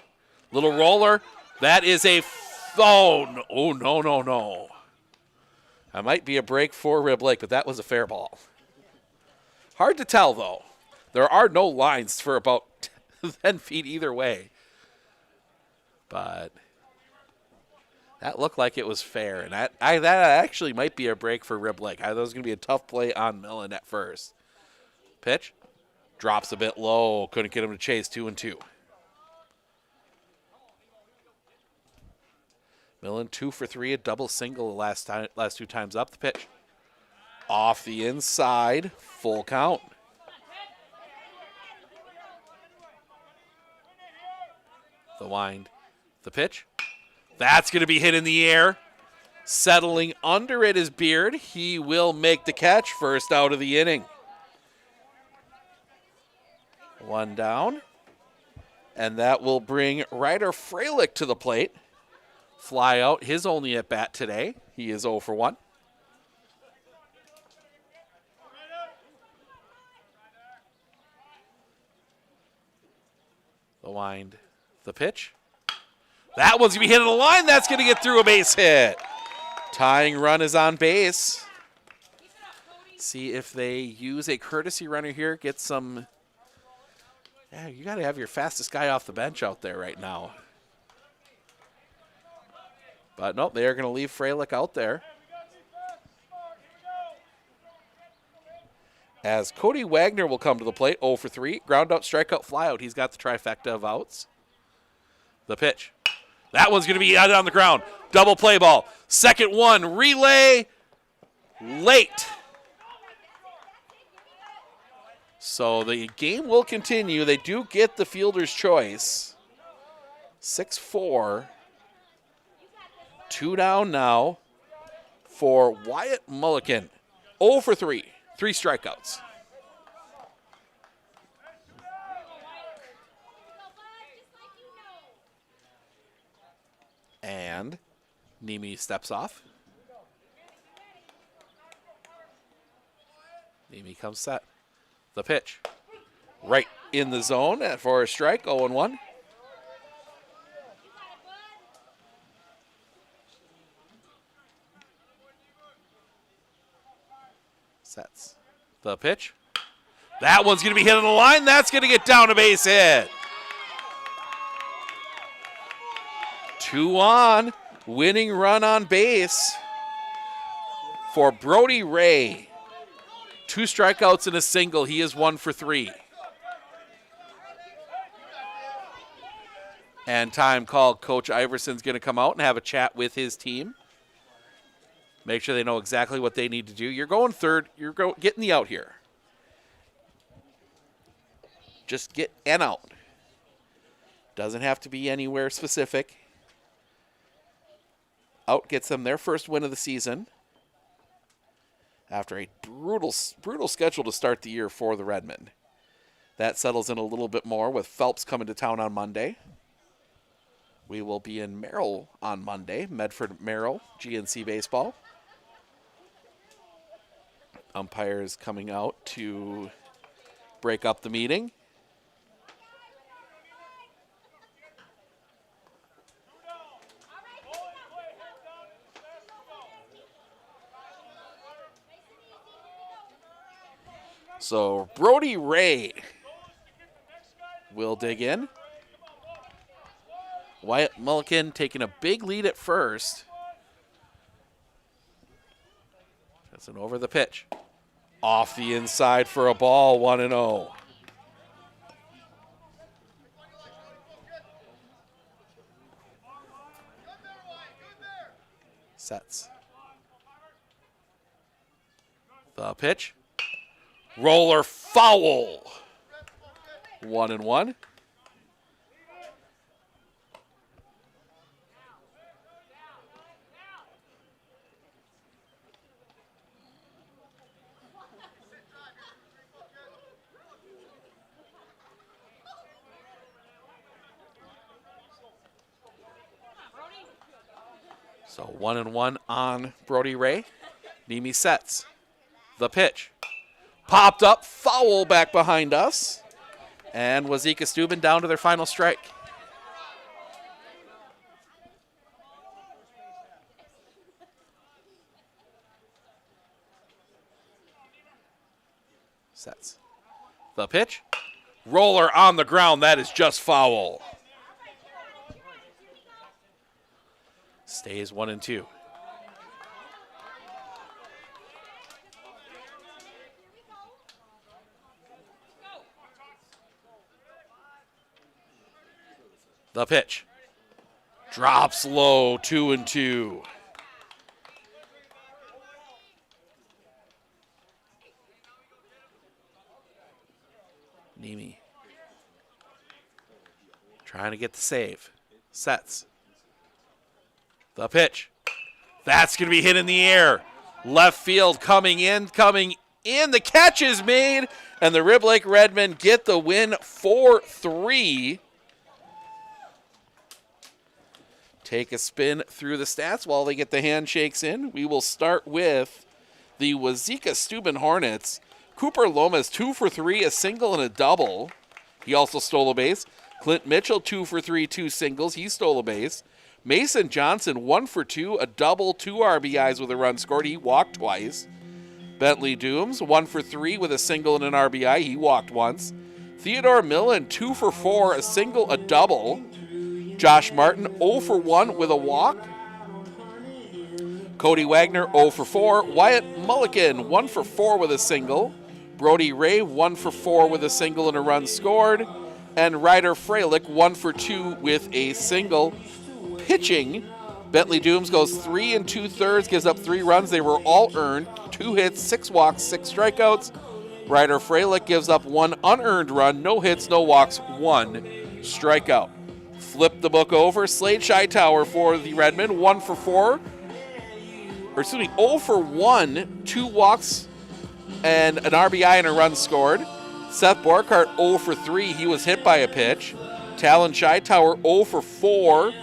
Little roller. That is a phone. Oh, no. That might be a break for Rib Lake, but that was a fair ball. Hard to tell, though. There are no lines for about 10 feet either way. But that looked like it was fair, and that actually might be a break for Rib Lake. That was going to be a tough play on Millen at first. Pitch. Drops a bit low. Couldn't get him to chase, 2-2. Millen 2 for 3, a double single the last 2 times up. The pitch. Off the inside. Full count. The wind. The pitch. That's going to be hit in the air. Settling under it is Beard. He will make the catch. First out of the inning. One down. And that will bring Ryder Freilich to the plate. Fly out, his only at bat today. He is 0 for 1. The wind, the pitch. That one's going to be hit on the line. That's going to get through a base hit. Tying run is on base. See if they use a courtesy runner here. Get some. Yeah, you got to have your fastest guy off the bench out there right now. But nope, they are going to leave Freilich out there. As Cody Wagner will come to the plate, 0 for 3. Ground out, strikeout, flyout. He's got the trifecta of outs. The pitch. That one's going to be out on the ground. Double play ball. Second one, relay, late. So the game will continue. They do get the fielder's choice. 6-4. 2 down now for Wyatt Mulliken. 0 for 3. 3 strikeouts. And Nemi steps off. Nemi comes set. The pitch. Right in the zone for a strike, 0-1. Sets. The pitch. That one's going to be hit on the line. That's going to get down a base hit. 2 on. Winning run on base for Brody Ray. 2 strikeouts and a single. He is 1 for 3. And time called. Coach Iverson's going to come out and have a chat with his team. Make sure they know exactly what they need to do. You're going third. You're getting the out here. Just get an out. Doesn't have to be anywhere specific. Out gets them their first win of the season after a brutal schedule to start the year for the Redmen. That settles in a little bit more with Phelps coming to town on Monday. We will be in Merrill on Monday, Medford-Merrill, GNC Baseball. Umpires coming out to break up the meeting. So Brody Ray will dig in. Wyatt Mulliken taking a big lead at first. That's an over the pitch. Off the inside for a ball, 1-0. Sets. The pitch. Roller foul. 1-1. So 1-1 on Brody Ray. Nemi sets. The pitch. Popped up, foul back behind us. And Wauzeka-Steuben down to their final strike. Sets. The pitch. Roller on the ground. That is just foul. Stays 1-2. The pitch. Drops low, 2-2. Nemi trying to get the save. Sets. The pitch. That's going to be hit in the air. Left field coming in. The catch is made, and the Rib Lake Redmen get the win 4-3. Take a spin through the stats while they get the handshakes in. We will start with the Wauzeka-Steuben Hornets. Cooper Lomas, 2 for 3, a single and a double. He also stole a base. Clint Mitchell, 2 for 3, 2 singles. He stole a base. Mason Johnson, 1 for 2, a double, 2 RBIs with a run scored. He walked twice. Bentley Dooms, 1 for 3 with a single and an RBI. He walked once. Theodore Millen, 2 for 4, a single, a double. Josh Martin, 0 for 1 with a walk. Cody Wagner, 0 for 4. Wyatt Mulligan, 1 for 4 with a single. Brody Ray, 1 for 4 with a single and a run scored. And Ryder Freilich, 1 for 2 with a single. Pitching, Bentley Dooms goes 3 2/3, gives up 3 runs. They were all earned. 2 hits, 6 walks, 6 strikeouts. Ryder Freilich gives up 1 unearned run, no hits, no walks, 1 strikeout. Flip the book over. Slade Scheitower for the Redmen, 0 for 1, 2 walks and an RBI and a run scored. Seth Borkart, 0 for 3. He was hit by a pitch. Talon Scheitower, 0 for 4.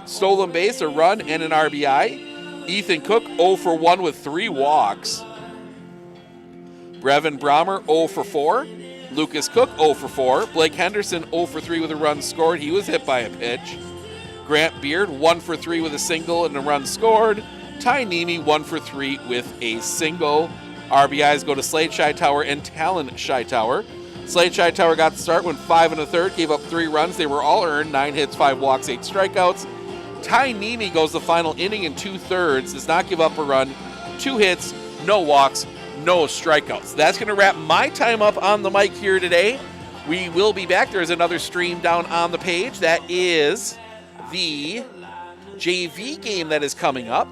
Stolen base, a run, and an RBI. Ethan Cook, 0 for 1 with 3 walks. Brevin Brahmer, 0 for 4. Lucas Cook, 0 for 4. Blake Henderson, 0 for 3 with a run scored. He was hit by a pitch. Grant Beard, 1 for 3 with a single and a run scored. Ty Nemi, 1 for 3 with a single. RBIs go to Slade Scheitower and Talon Scheitower. Slade Scheitower got the start, went 5 1/3, gave up 3 runs. They were all earned, 9 hits, 5 walks, 8 strikeouts. Ty Nemi goes the final inning in 2/3, does not give up a run, 2 hits, no walks, no strikeouts. That's going to wrap my time up on the mic here today. We will be back. There's another stream down on the page. That is the JV game that is coming up.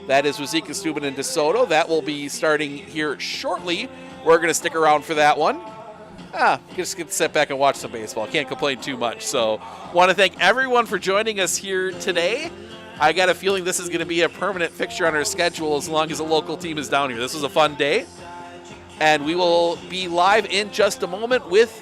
That is Wauzeka-Steuben and DeSoto. That will be starting here shortly. We're going to stick around for that one. Just get to sit back and watch some baseball. Can't complain too much. So want to thank everyone for joining us here today. I got a feeling this is going to be a permanent fixture on our schedule as long as a local team is down here. This was a fun day. And we will be live in just a moment with